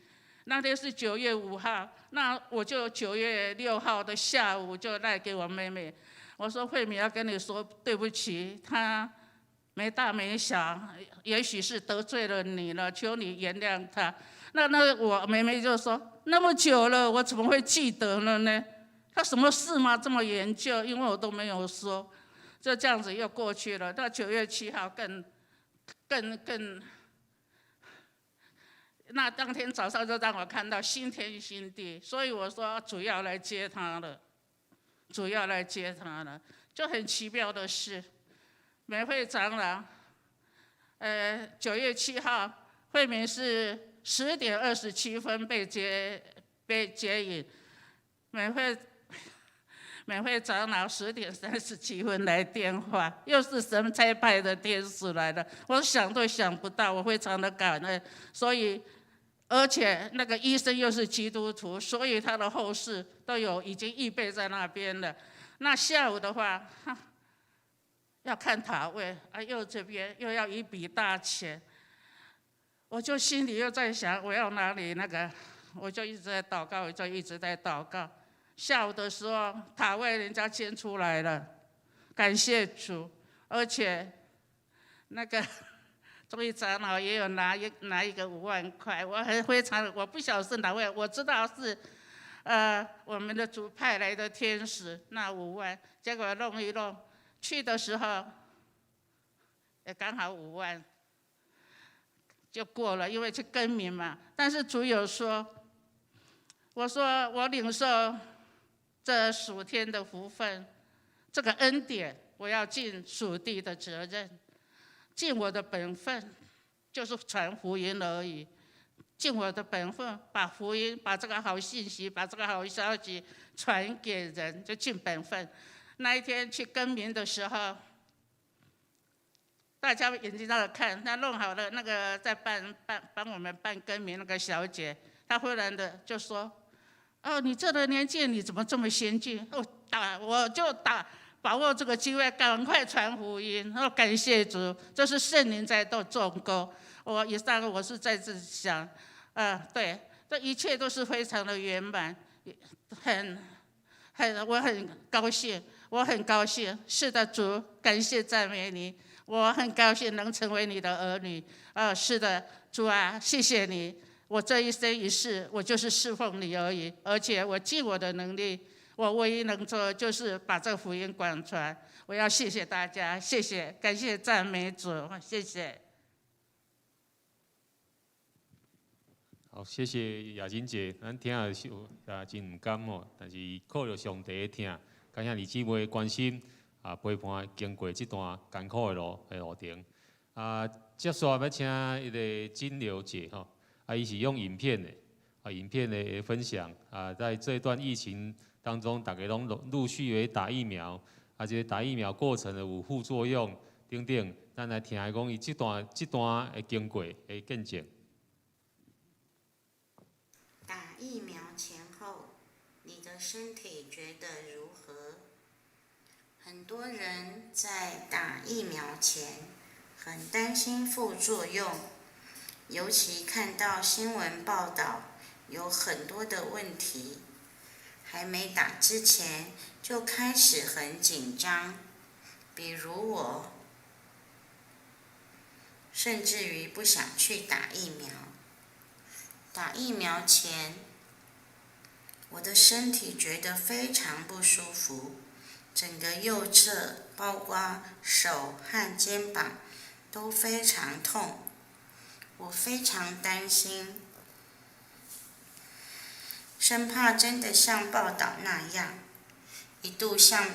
那天是9月5号。那我就9月6号的下午就赖给我妹妹，我说慧敏要跟你说对不起，她没大没小，也许是得罪了你了，求你原谅她。那我妹妹就说，那么久了，我怎么会记得了呢？她什么事吗？这么研究，因为我都没有说，就这样子又过去了。到9月7号更。那当天早上就让我看到新天新地，所以我说主要来接他了，就很奇妙的事。美惠长老，9月7号，慧敏是10点27分被接引，美惠长老10点37分来电话，又是神差派的天使来了，我想都想不到，我非常的感恩，所以。而且那个医生又是基督徒，所以他的后事都已经预备在那边了。那下午的话，要看塔位，又这边又要一笔大钱，我就心里又在想，我要哪里那个，我就一直在祷告，下午的时候，塔位人家捐出来了，感谢主，而且那个。所以长老也有拿一个5万块，我不晓得是哪位，我知道是我们的主派来的天使那5万，结果弄一弄，去的时候也刚好5万就过了，因为去更名嘛。但是主有说，我说我领受这属天的福分，这个恩典。我要尽属地的责任，尽我的本分，就是传福音而已。尽我的本分，把福音、把这个好信息、把这个好消息传给人，就尽本分。那一天去更名的时候，大家眼睛在那看，那弄好了那个在帮我们办更名那个小姐，她忽然的就说：“哦，你这个年纪你怎么这么先进？”我就把握这个机会，赶快传福音。感谢主，这是圣灵在做工。以上我是在这想，对，这一切都是非常的圆满，我很高兴，我很高兴。是的，主，感谢赞美你，我很高兴能成为你的儿女。是的，主啊，谢谢你。我这一生一世，我就是侍奉你而已，而且我尽我的能力，我唯一能做的就是把这福音广传。我要谢谢大家，谢谢，感谢赞美主，谢谢。好，谢谢雅琴姐，咱听的真唔甘吼，但是靠着上帝的听，感谢你姊妹的关心，陪伴经过这段艰苦的路程。接下来要请一个金流姐吼，伊是用影片的，影片的分享，在这段疫情当中，大家拢陆续的打疫苗，这个打疫苗过程的有副作用等等，咱来听伊讲伊这段的经过的见证。打疫苗前后，你的身体觉得如何？很多人在打疫苗前很担心副作用，尤其看到新闻报道有很多的问题，还没打之前就开始很紧张。比如我，甚至于不想去打疫苗。打疫苗前，我的身体觉得非常不舒服，整个右侧，包括手和肩膀都非常痛。我非常担心，生怕真的像报道那样，一度像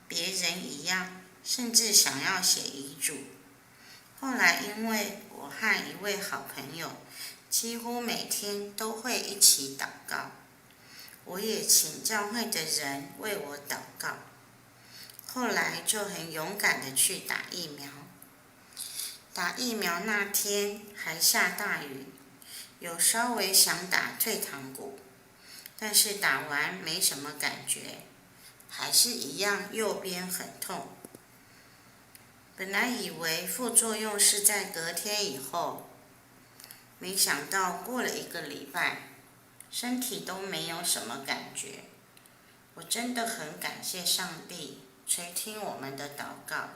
别人一样，甚至想要写遗嘱。后来因为我和一位好朋友几乎每天都会一起祷告，我也请教会的人为我祷告，后来就很勇敢的去打疫苗。打疫苗那天还下大雨，有稍微想打退堂鼓，但是打完没什么感觉，还是一样右边很痛。本来以为副作用是在隔天以后，没想到过了1个礼拜，身体都没有什么感觉。我真的很感谢上帝垂听我们的祷告。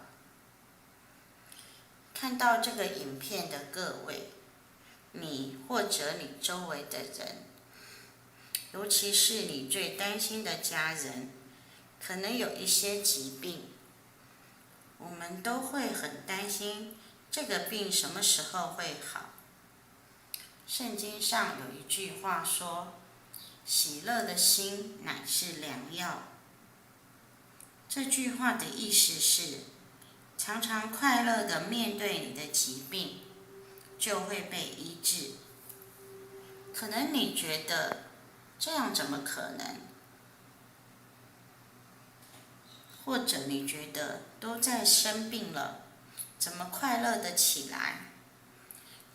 看到这个影片的各位，你或者你周围的人，尤其是你最担心的家人，可能有一些疾病，我们都会很担心这个病什么时候会好。圣经上有一句话说，喜乐的心乃是良药。这句话的意思是，常常快乐地面对你的疾病，就会被医治。可能你觉得这样怎么可能？或者你觉得都在生病了，怎么快乐得起来？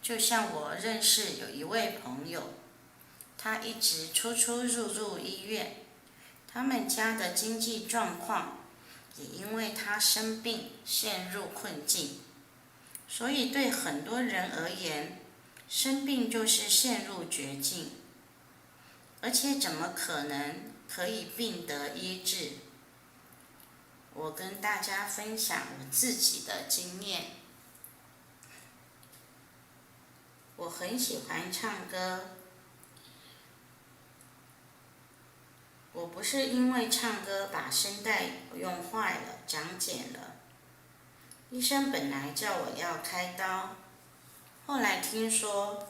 就像我认识有一位朋友，他一直出入医院，他们家的经济状况也因为他生病陷入困境，所以对很多人而言，生病就是陷入绝境，而且怎么可能可以病得医治？我跟大家分享我自己的经验。我很喜欢唱歌，我不是因为唱歌把声带用坏了、长茧了。医生本来叫我要开刀，后来听说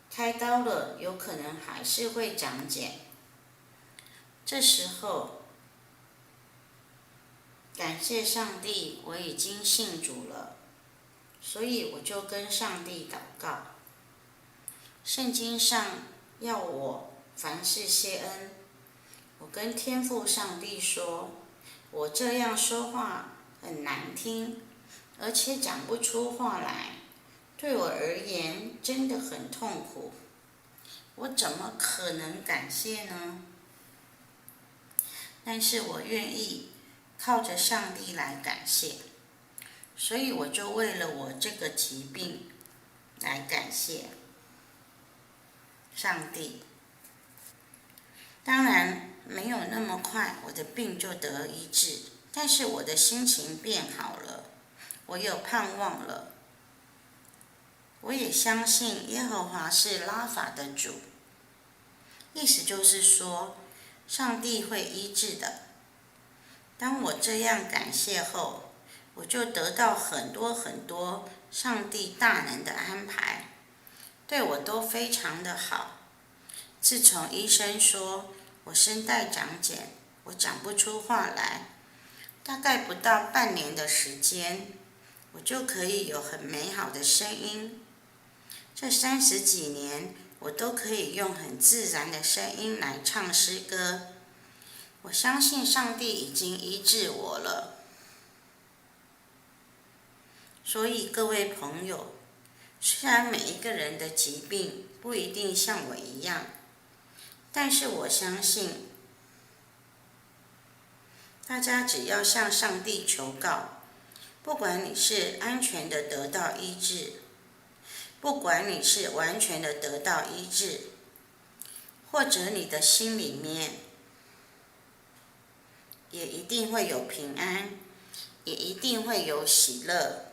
开刀了有可能还是会长茧。这时候感谢上帝，我已经信主了，所以我就跟上帝祷告。圣经上要我凡事谢恩，我跟天父上帝说，我这样说话很难听，而且讲不出话来，对我而言真的很痛苦。我怎么可能感谢呢？但是我愿意靠着上帝来感谢，所以我就为了我这个疾病来感谢上帝。当然没有那么快我的病就得医治，但是我的心情变好了，我有盼望了。我也相信耶和华是拉法的主，意思就是说上帝会医治的。当我这样感谢后，我就得到很多很多上帝大能的安排，对我都非常的好。自从医生说我声带长茧，我讲不出话来，大概不到半年的时间，我就可以有很美好的声音。这30几年，我都可以用很自然的声音来唱诗歌。我相信上帝已经医治我了。所以各位朋友，虽然每一个人的疾病不一定像我一样，但是我相信，大家只要向上帝求告，不管你是安全的得到医治，不管你是完全的得到医治，或者你的心里面也一定会有平安，也一定会有喜乐。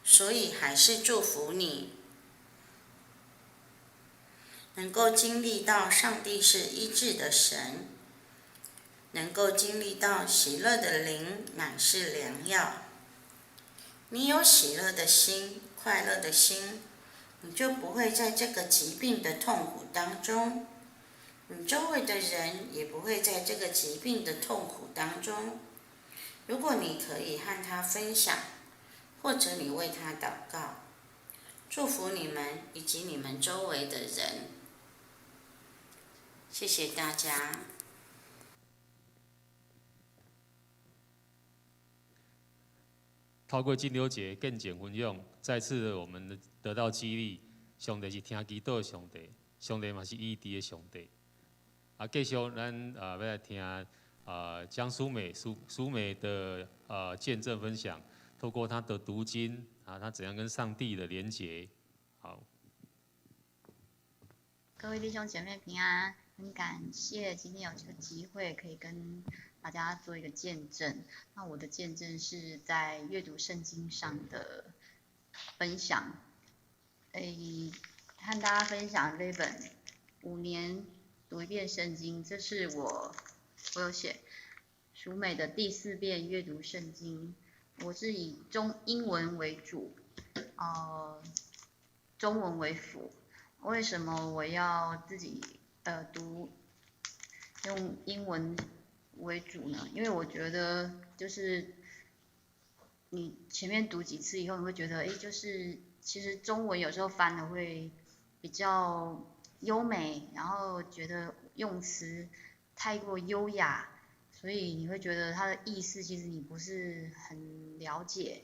所以还是祝福你能够经历到上帝是医治的神，能够经历到喜乐的灵乃是良药。你有喜乐的心，快乐的心，你就不会在这个疾病的痛苦当中，你周围的人也不会在这个疾病的痛苦当中。如果你可以和他分享，或者你为他祷告，祝福你们以及你们周围的人。谢谢大家。透过金牛节见证分享，再次我们得到激励。上帝是听祈祷的上帝，上帝嘛是医治的上帝。继续咱要来听江淑美的见证分享，透过她的读经她怎样跟上帝的连结。好，各位弟兄姐妹平安，很感谢今天有这个机会可以跟大家做一个见证。那我的见证是在阅读圣经上的分享，和大家分享这本5年读一遍圣经，这是我有写淑美的第4遍阅读圣经。我是以英文为主，中文为辅。为什么我要自己用英文为主呢？因为我觉得就是你前面读几次以后，你会觉得就是其实中文有时候翻的会比较优美，然后觉得用词太过优雅，所以你会觉得它的意思其实你不是很了解。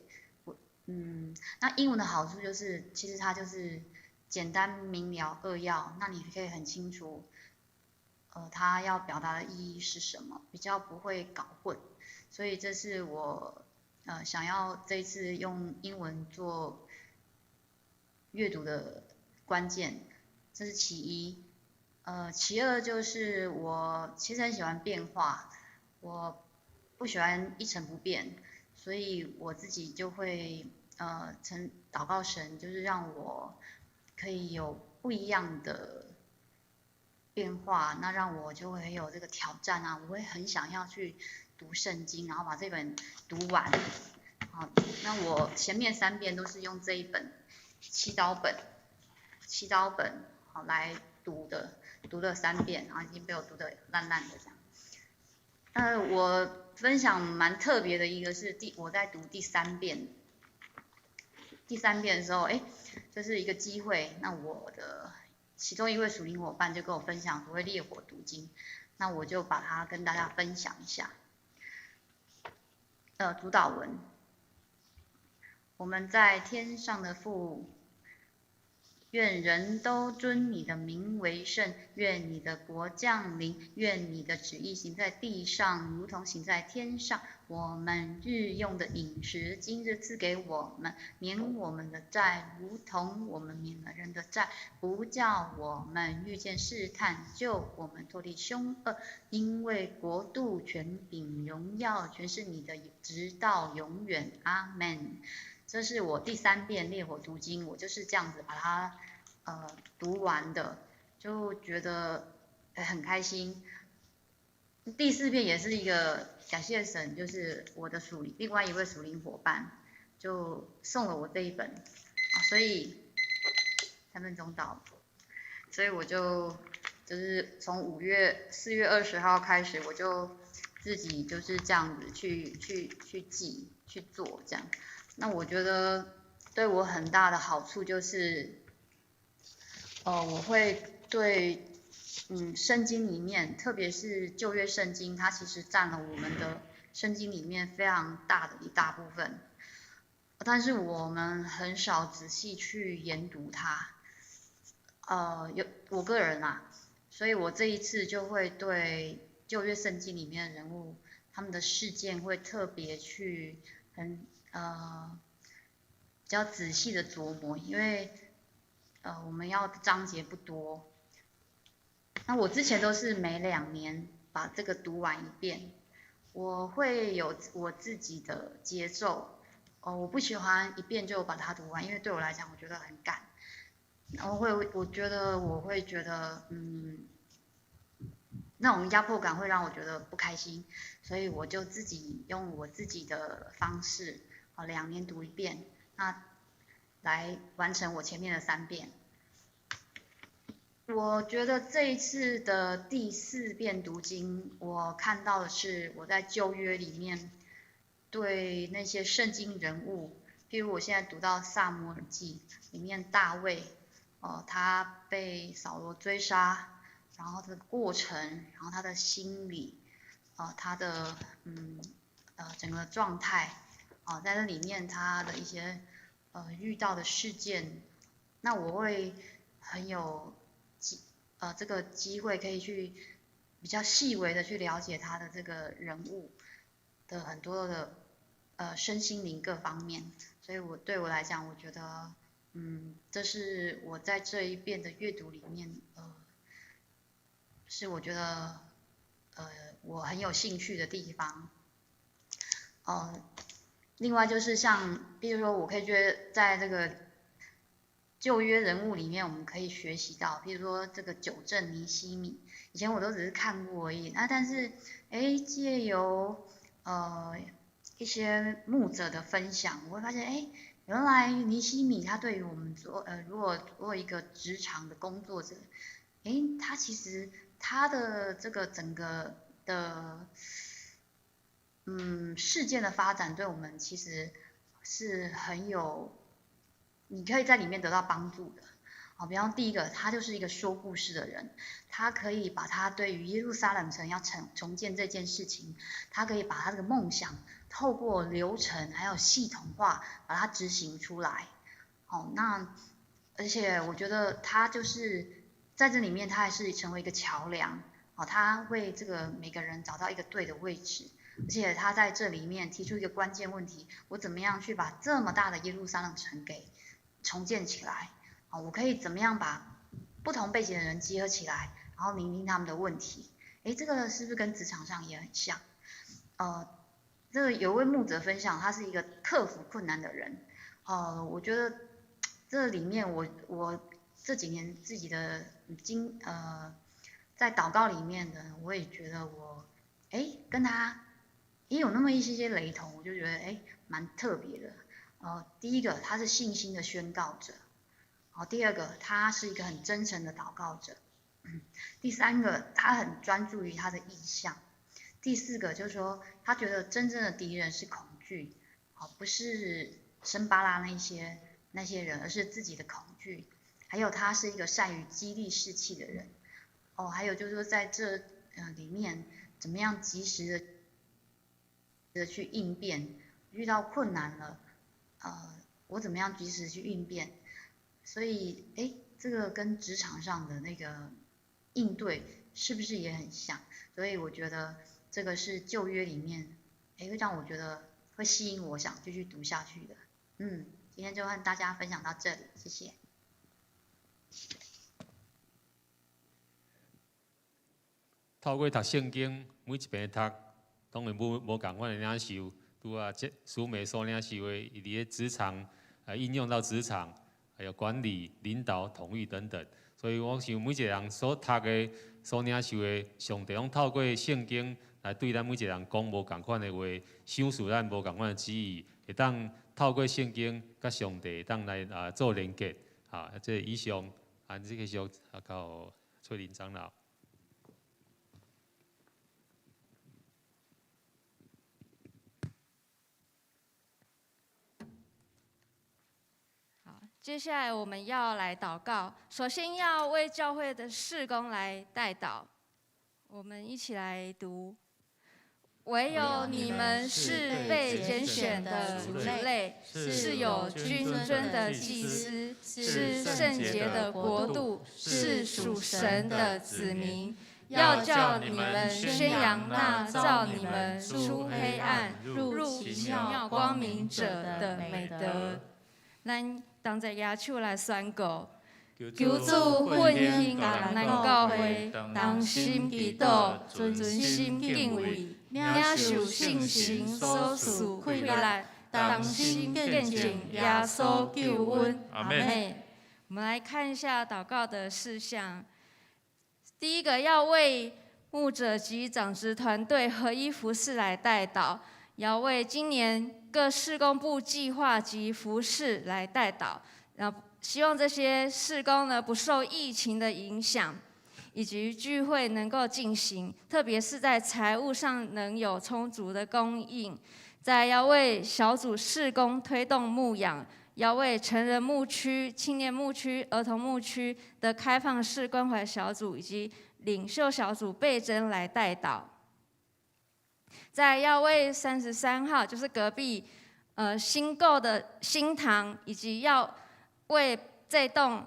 那英文的好处就是，其实它就是简单明了扼要，那你可以很清楚，它要表达的意义是什么，比较不会搞混。所以这是我想要这一次用英文做阅读的关键，这是其一。其二就是我其实很喜欢变化，我不喜欢一成不变，所以我自己就会祷告神，就是让我可以有不一样的变化，那让我就会很有这个挑战啊，我会很想要去读圣经，然后把这本读完。好，那我前面3遍都是用这一本祈祷本好来读的，读了3遍，然后已经被我读得烂烂的这样。我分享蛮特别的一个是我在读第三遍的时候，就是一个机会，那我的其中一位属灵伙伴就跟我分享所谓烈火读经，那我就把它跟大家分享一下。主导文，我们在天上的父，愿人都尊你的名为圣，愿你的国降临，愿你的旨意行在地上，如同行在天上。我们日用的饮食，今日赐给我们，免我们的债，如同我们免了人的债，不叫我们遇见试探，救我们脱离凶恶。因为国度、权柄、荣耀，全是你的，直到永远。阿们。这是我第三遍烈火读经，我就是这样子把它读完的，就觉得很开心。第四遍也是一个感谢神，就是我的另外一位属灵伙伴就送了我这一本，所以3分钟到了，所以我就是从4月20号开始，我就自己就是这样子去记去做这样。那我觉得对我很大的好处就是，我会对圣经里面，特别是旧约圣经，它其实占了我们的圣经里面非常大的一大部分，但是我们很少仔细去研读它。我个人啊，所以我这一次就会对旧约圣经里面的人物，他们的事件会特别去比较仔细的琢磨，因为我们要章节不多。那我之前都是每2年把这个读完一遍，我会有我自己的节奏。我不喜欢一遍就把它读完，因为对我来讲，我觉得很赶。然后我觉得那种压迫感会让我觉得不开心，所以我就自己用我自己的方式，2年读一遍，那来完成我前面的3遍。我觉得这一次的第4遍读经，我看到的是我在旧约里面对那些圣经人物，譬如我现在读到撒母耳记里面大卫，他被扫罗追杀，然后他的过程，然后他的心理，他的整个状态，在这里面他的一些遇到的事件，那我会很有这个机会可以去比较细微的去了解他的这个人物的很多的身心灵各方面，所以对我来讲，我觉得这是我在这一遍的阅读里面是我觉得我很有兴趣的地方。另外就是比如说我可以觉得在这个旧约人物里面，我们可以学习到，譬如说这个九正尼西米，以前我都只是看过而已，但是借由一些牧者的分享，我会发现原来尼西米他对于我们说如果一个职场的工作者，他其实他的这个整个的事件的发展，对我们其实是很有，你可以在里面得到帮助的。比方第一个，他就是一个说故事的人，他可以把他对于耶路撒冷城要重建这件事情，他可以把他这个梦想透过流程还有系统化把它执行出来。那而且我觉得他就是在这里面，他还是成为一个桥梁，他为这个每个人找到一个对的位置。而且他在这里面提出一个关键问题，我怎么样去把这么大的耶路撒冷城给重建起来？我可以怎么样把不同背景的人集合起来，然后聆听他们的问题？这个是不是跟职场上也很像？这个有位牧者分享，他是一个克服困难的人。我觉得这里面我这几年自己的在祷告里面的，我也觉得我跟他也有那么一些雷同，我就觉得蛮特别的。第一个，他是信心的宣告者；第二个，他是一个很真诚的祷告者；第三个，他很专注于他的意向；第4个就是说，他觉得真正的敌人是恐惧，好，不是生巴拉那些人，而是自己的恐惧。还有他是一个善于激励士气的人，哦，还有就是说在这里面怎么样及时的去应变，遇到困难了，我怎么样及时去应变？所以，这个跟职场上的那个应对是不是也很像？所以我觉得这个是旧约里面，会让我觉得会吸引我想继续读下去的。今天就和大家分享到这里，谢谢。透过读圣经，每一遍读，当然无共款的领受，拄啊，苏美所领受的，伊伫职场应用到职场，还有管理、领导、统御等等。所以我想每一个人所读的、所领受的，上帝拢透过圣经来对咱每一个人讲无共款的话，想述咱无共款的旨意，会当透过圣经甲上帝当来做连结。这以上继续到翠林长老。接下来我们要来祷告，首先要为教会的事工来代祷。我们一起来读：唯有你们是被拣选的族类，是有君尊的祭司，是圣洁的国度，是属神的子民。要叫你们宣扬那造你们出黑暗入奇妙光明者的美德。咱同齐举手来宣告，求主复兴咱教会，同心祈祷，存心敬畏，领受圣神所赐气力，同心见证耶稣救恩。阿们。我们来看一下祷告的事项。第一个，要为牧者及长职团队合一服事来代祷，要为今年各事工部计划及服事来代祷，希望这些事工呢不受疫情的影响，以及聚会能够进行，特别是在财务上能有充足的供应。再要为小组事工推动牧养，要为成人牧区、青年牧区、儿童牧区的开放式关怀小组以及领袖小组倍增来代祷。再要为33号，就是隔壁新购的新堂，以及要为这栋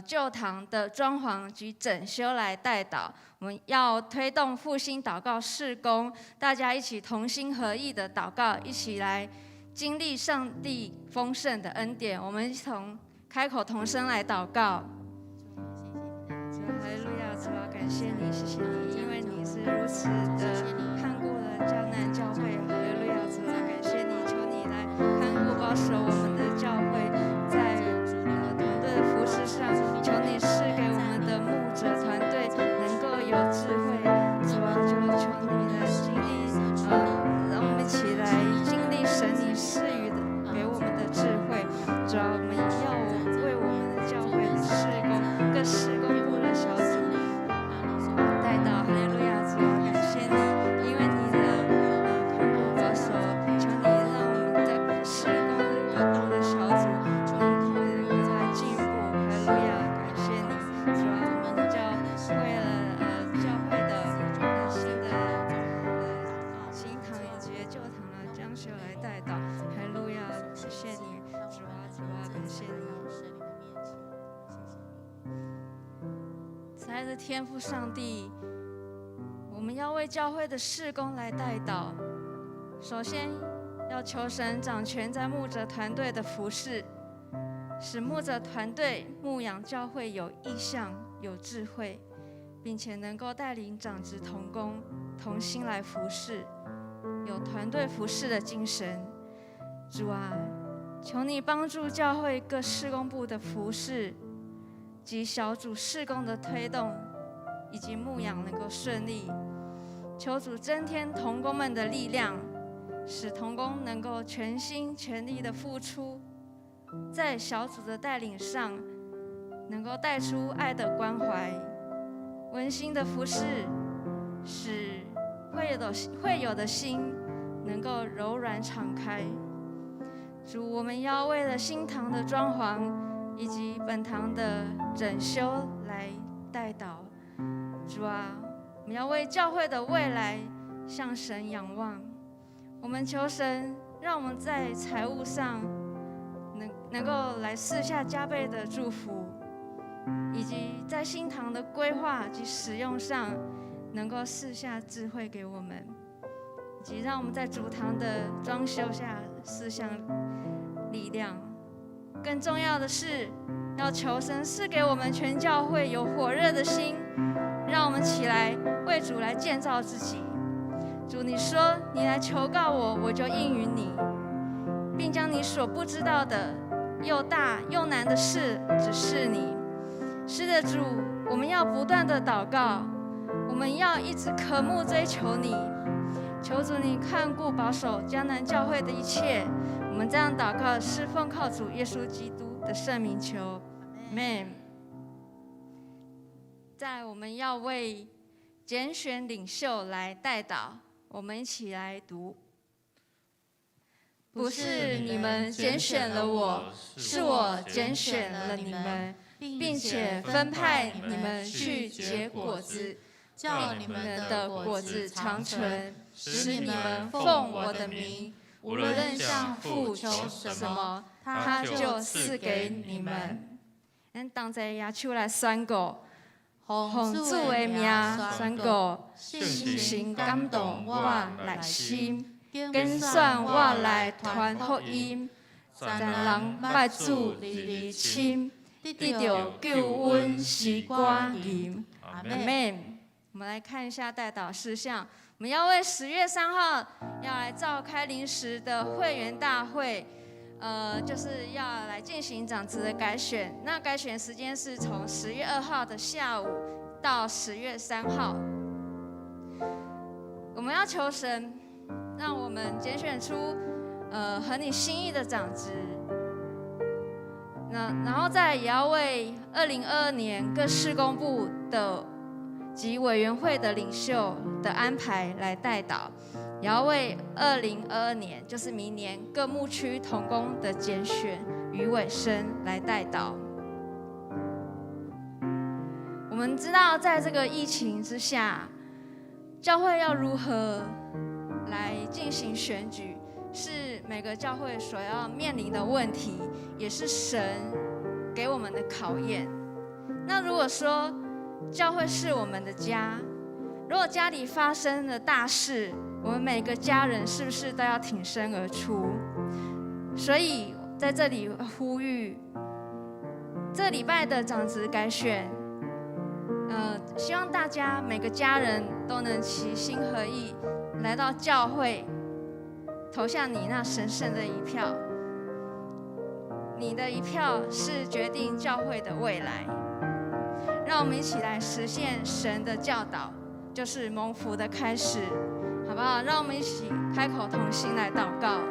旧堂的装潢及整修来代祷。我们要推动复兴祷告事工，大家一起同心合意的祷告，一起来经历上帝丰盛的恩典。我们一同开口同声来祷告。主啊，哈利路亚！主啊，感谢你，谢谢你，因为你是如此的看顾了迦南教会。哈利路亚！主啊，感谢你，求你来看顾保守我们的教会，在团队的服事上，求你赐给我们的牧者团队能够有智慧。主啊，就求你来经历，让我们一起来经历神你赐予的给我们的智慧。主啊，我们要为我们的教会的事工，各事工部的小组带到。哈利路亚！主啊，感谢你，因为你的看顾保守，求你让我们的事工的各部的小组能够来进步。哈利路亚！感谢你，主啊，我们就为了教会的新的新堂以及旧堂的将修来代祷。哈利路亚！谢谢你，主啊，主啊，感谢你。亲爱的天父上帝，我们要为教会的事工来代祷。首先要求神掌权在牧者团队的服事，使牧者团队牧养教会有意向、有智慧，并且能够带领长职同工同心来服事，有团队服事的精神。主啊，求你帮助教会各事工部的服事及小组事工的推动以及牧养能够顺利。求主增添同工们的力量，使同工能够全心全力的付出，在小组的带领上能够带出爱的关怀，温馨的服事，使会有的心能够柔软敞开。主，我们要为了新堂的装潢以及本堂的整修来代祷。主啊，我们要为教会的未来向神仰望。我们求神，让我们在财务上能够来赐下加倍的祝福，以及在新堂的规划及使用上，能够赐下智慧给我们，以及让我们在主堂的装修下赐下力量。更重要的是，要求神赐给我们全教会有火热的心，让我们起来为主来建造自己。主，你说你来求告我，我就应允你，并将你所不知道的又大又难的事指示你。是的，主，我们要不断的祷告，我们要一直渴慕追求你。求主你看顾保守江南教会的一切。我们这样祷告，是奉靠主耶稣基督的圣名求 ，Amen。再来，我们要为拣选领袖来代祷，我们一起来读。不是你们拣选了我，是我拣选了你们，并且分派你们去结果子，叫你们的果子长存，使你们奉我的名，无论向父求什么，他就赐给你们。咱同齐举手来宣告，奉主的名宣告，信心感动我内心。拣选我来传福音，全人拜主日亲，得到救恩是我念。阿们。我们来看一下代祷事项，我们要为10月3号要来召开临时的会员大会，就是要来进行长职的改选。那改选时间是从10月2号的下午到10月3号。我们要求神，让我们拣选出合你心意的长职。然后再也要为2022年各事工部的及委员会的领袖的安排来代祷，也要为2022年，就是明年各牧区同工的拣选与委身来代祷。我们知道，在这个疫情之下，教会要如何来进行选举，是每个教会所要面临的问题，也是神给我们的考验。那如果说教会是我们的家，如果家里发生了大事，我们每个家人是不是都要挺身而出？所以在这里呼吁，这礼拜的长职改选，希望大家每个家人都能齐心合意来到教会，投下你那神圣的一票。你的一票是决定教会的未来。让我们一起来实现神的教导，就是蒙福的开始，好不好？让我们一起开口同心来祷告。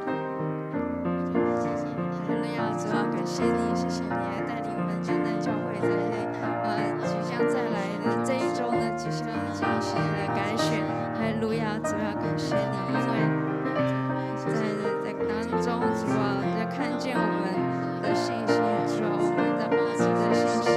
谢谢你，主啊，感谢你，谢谢你来带领我们江南教会在即将再来的这一周呢，即将进行的改选。哈利路亚，主啊，感谢你，因为在当中，主啊，要看见我们的信心，主啊，我们的宝子的信心。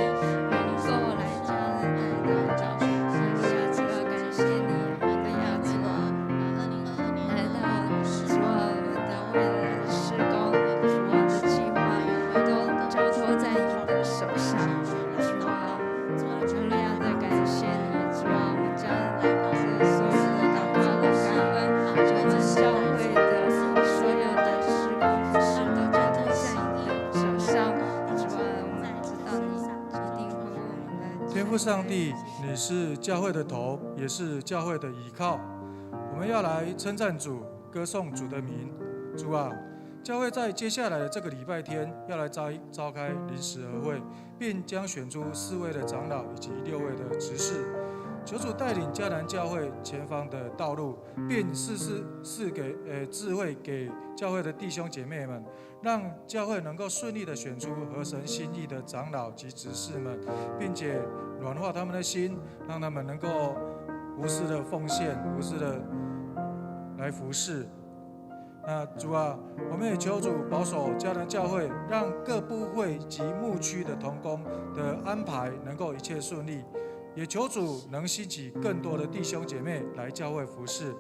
上帝，你是教会的头，也是教会的依靠。我们要来称赞主，歌颂主的名。主啊，教会在接下来的这个礼拜天要来召开临时合会，并将选出4位的长老以及6位的执事。求主带领迦南教会前方的道路，并赐给智慧给教会的弟兄姐妹们，让教会能够顺利的选出合神心意的长老及执事们，并且软化他们的心，让他们能够无私的奉献，无私的来服侍。那主啊，我们也求主保守迦南教会，让各部会及牧区的同工的安排能够一切顺利。也求主能兴起更多的弟兄姐妹来教会服侍。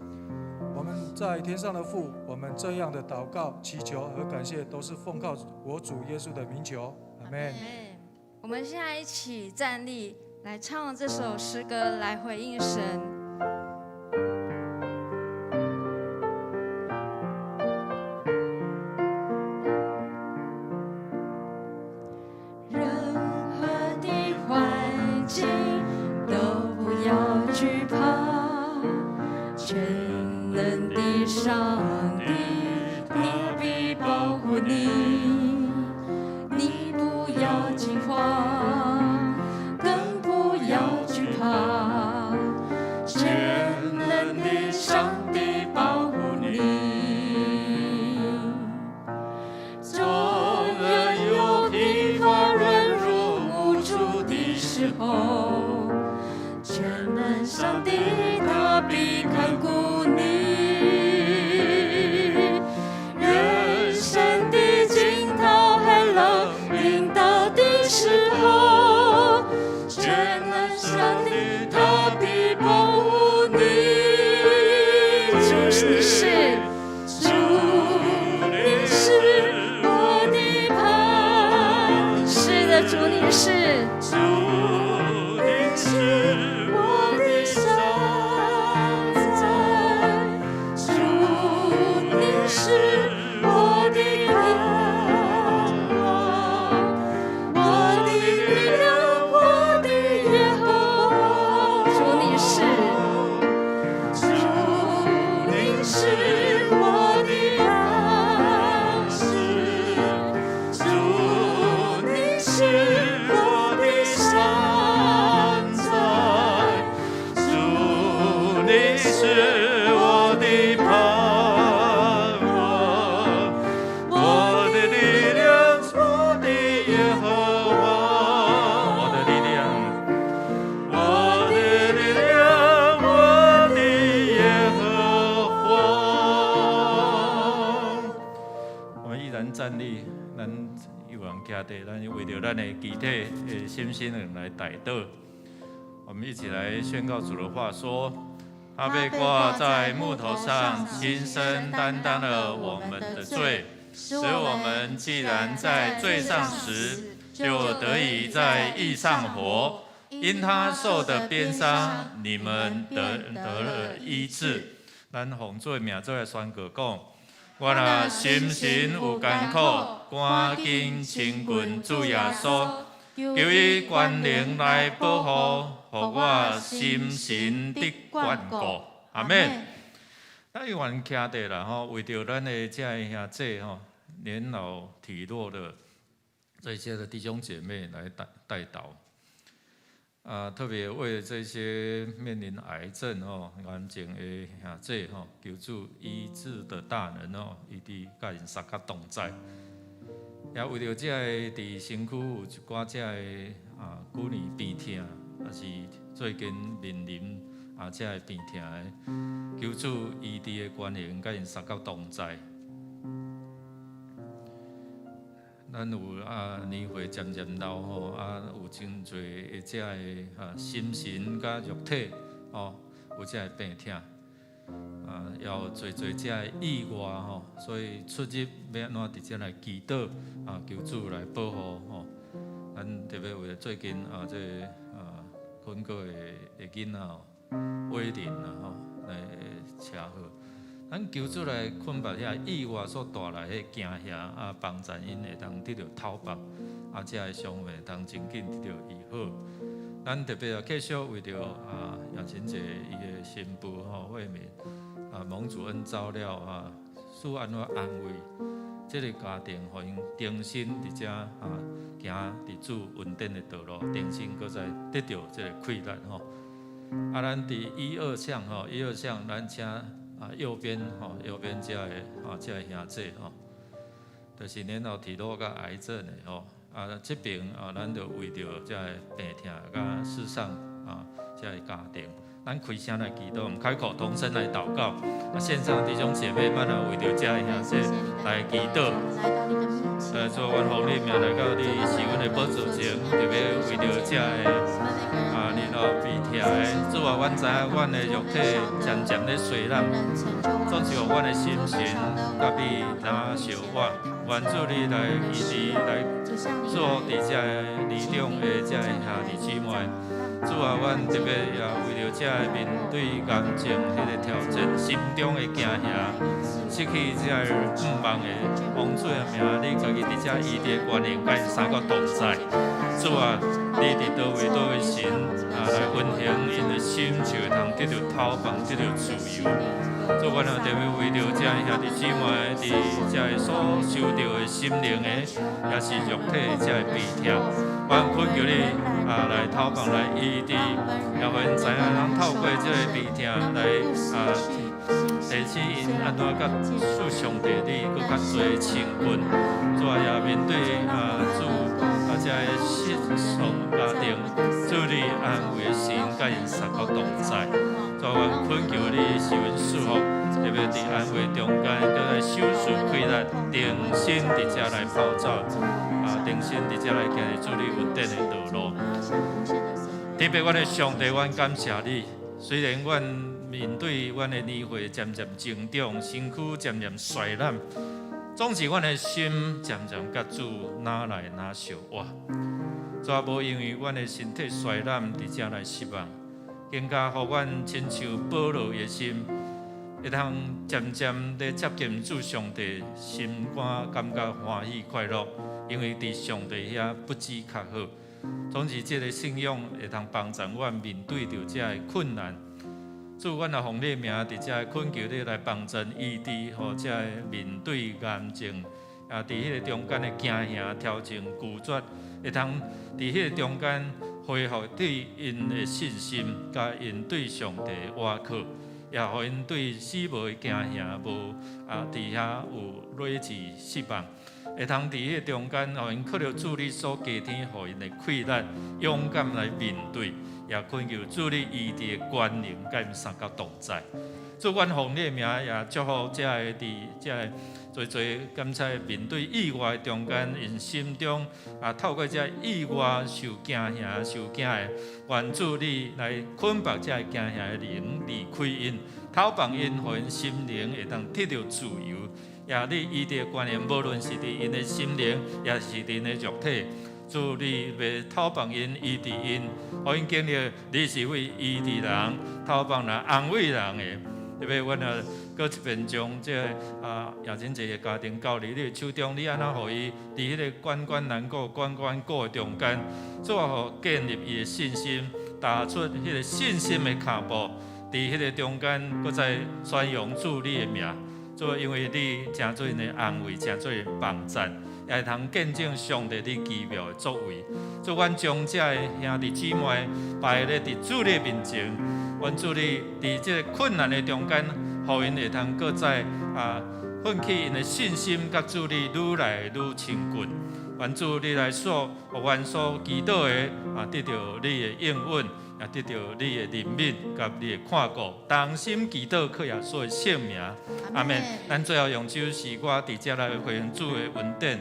我们在天上的父，我们这样的祷告、祈求和感谢，都是奉靠我主耶稣的名求。阿们。我们现在一起站立，来唱这首诗歌，来回应神。任何的环境都不要惧怕，全能的上帝，他必保护你，你不要惊慌，更不要惧怕，全能的上帝保护你。纵然有疲乏软弱无助的时候，全能上帝他必看顾你。人生的惊涛骇浪临到的时候，全能上帝他必保护你。主你是，主你是我的磐石。是的，主你是，主你是我的山寨，主你是我的盼望，我的力量，我的耶和华。主你是，主你是我的安息，主你是我的山寨，主你是我的盼望，我的力量，我的耶和华，我的力量，我的力量，我的耶和华。我们依然站立，咱有人徛地，咱为着咱的集体的信心来祷祷。我们一起来宣告主的话说：他被挂在木头上，亲身担当了我们的罪，使我们既然在罪上时，就得以在义上活。因他受的鞭伤，你们得了医治。咱奉主的名做来宣告讲：我若心神有艰苦，赶紧亲近主耶稣，求伊权能来保护，互我心神得眷顾。阿们。咱有缘徛地啦吼，为着咱的这些兄弟吼，年老体弱的这些的弟兄姐妹来代祷。特别为这些面临癌症吼、癌症的兄弟吼，求主医治的大能吼，伊伫甲因相甲同在。也为着这个伫身躯有一寡这个久年病痛，也是最近面临这个病痛的，求主医治的权能甲因相甲同在。咱有年岁渐渐老吼，有真侪的这个心神甲肉体吼，有这个病痛，也有侪这个意外吼，所以出入要安怎直接来祈祷求主来保护吼。咱特别为最近这困过的囡仔威廉吼来车祸。咱求主来困拔遐意外所带来的惊吓帮助因会当得到讨白，这个伤会当真紧得到医好。咱特别继续为着杨琴姐伊的新妇惠敏蒙主恩照料使安怎安慰这个家庭，互因重新伫遮行伫主稳定的道路，重新搁再得到这个快乐吼。咱伫1、2项1、2项，咱请右边右边这个这个兄弟就是年老体弱甲癌症的这边咱就为着这个病痛甲世上这个家庭咱开声来祈祷，我们开口同声来祷告。线上弟兄姐妹们啊，为着这兄弟来祈祷。主啊，阮奉你名来到你是阮的宝座前，特别为着这日落悲痛的。主啊，阮知影阮的肉体渐渐咧衰烂，总是让阮的心神甲你若相我。愿主你来医治来做伫这离中的这兄弟姊妹。主啊，阮特别也为着这面对癌症迄个挑战，心中的惊吓，失去这毋望的王子的命，你家己伫这医治的观念，甲因三个同在。主啊，你伫倒位神来温馨因的心，就会通得到透放，得到自由。主，阮也特别为着这兄弟姊妹伫这所受到的心灵的，也是肉体的这悲痛，阮恳求你来透放来医治，也互因知影，通透过这个悲痛来提醒因安怎甲属上帝你搁较多的亲近。主啊，也面对主这个信上家庭，主你安慰的心，甲因三个同在。主啊，阮恳求你是阮祝福，特别伫安慰中间，搁来手术开力，定心伫遮来跑走，定心伫遮来行主你稳定的道路。特别阮的上帝，阮感谢你。虽然阮面对阮的年岁渐渐增长，身躯渐渐衰烂，总是阮的心渐渐甲主哪来哪相活。主啊，无因为阮的身体衰烂，伫遮来失望，更加互阮亲像保罗的心，会通渐渐地接近主上帝，心肝感觉欢喜快乐，因为伫上帝遐不知较好。总是这个信仰会通帮助阮面对着这个困难。主，阮也奉你名伫这恳求你来帮助医治，或这面对癌症，伫迄个中间的惊吓、挑战、拒绝，会通伫迄个中间恢复对因的信心，甲因对上帝的倚靠，也互因对死亡的惊吓无伫遐有累积失望。会通伫迄个中间，互因靠着主你所加添，互因的气力，勇敢来面对，也恳求主你医治的权能，甲因三角同在。主，阮奉你的名，也祝福这个伫这个侪感谢面对意外中间，因心中透过这意外受惊吓、受惊的，愿主你来捆绑这惊吓的灵，离开因，透放因，互因心灵会当得到自由。也你医治的观念，无论是伫因的心灵，也是伫因的肉体，主你要透放因、医治因，互因经历你是为医治人、透放人、安慰人的。特别阮啊，搁一遍将这亚真济的家庭交伫你的手中，你安怎互伊伫迄个关关难过、关关过的中间，怎互建立伊的信心，踏出迄个信心的脚步，伫迄个中间，搁再宣扬主你的名。主，因为你诚做因的安慰，诚做因帮赞，也会通见证上帝你奇妙的作为。主，阮将这个兄弟姊妹摆咧伫主你面前，愿主你伫这个困难的中间，互因会通搁再奋起因的信心，甲主你愈来愈亲近。愿主你来所，互阮所祈祷的得到你的应允。也得到你的怜悯，甲你的看顾，同心祈祷，靠耶稣的圣名，阿门。咱最后用这首诗歌伫遮来回应主的恩典。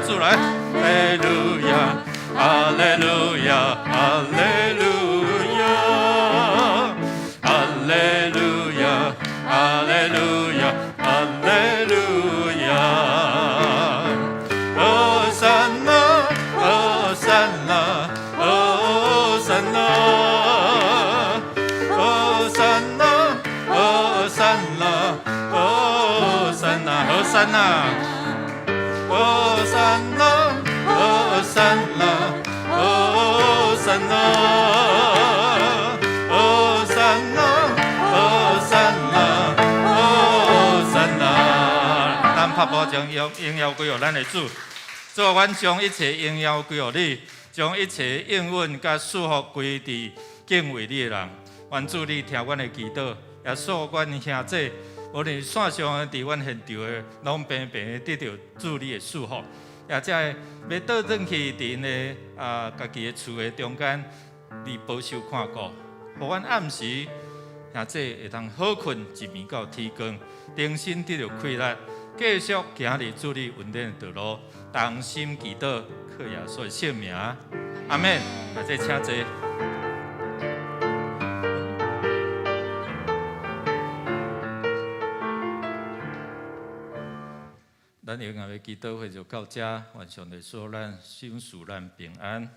主来，哈利路亚，哈利路亚，哈利路亚，哈利路亚，哈利路亚，哈利路亚。哦，山呐，哦，山呐，哦，山呐，哦，山呐，哦，山呐，哦。山那，哦山那，哦山那，哦山那，哦山那，哦山那，哦山那。咱拍鼓将荣耀归予咱的主，主阮将一切荣耀归予你，将一切应允甲祝福归伫敬畏你的人。愿主你听阮的祈祷，也祝阮兄弟。无论线上伫阮现场的，拢平平得到主你的祝福，也才要倒转去伫呢家己的厝的中间，你保守看顾，互阮暗时兄弟会通好困一暝到天光，重新得到快乐，继续行入主你恩典的道路，同心祈祷，靠耶稣的圣名，阿免。来，这请坐。咱永远的祈祷会就到这，愿上帝祝咱心事咱平安。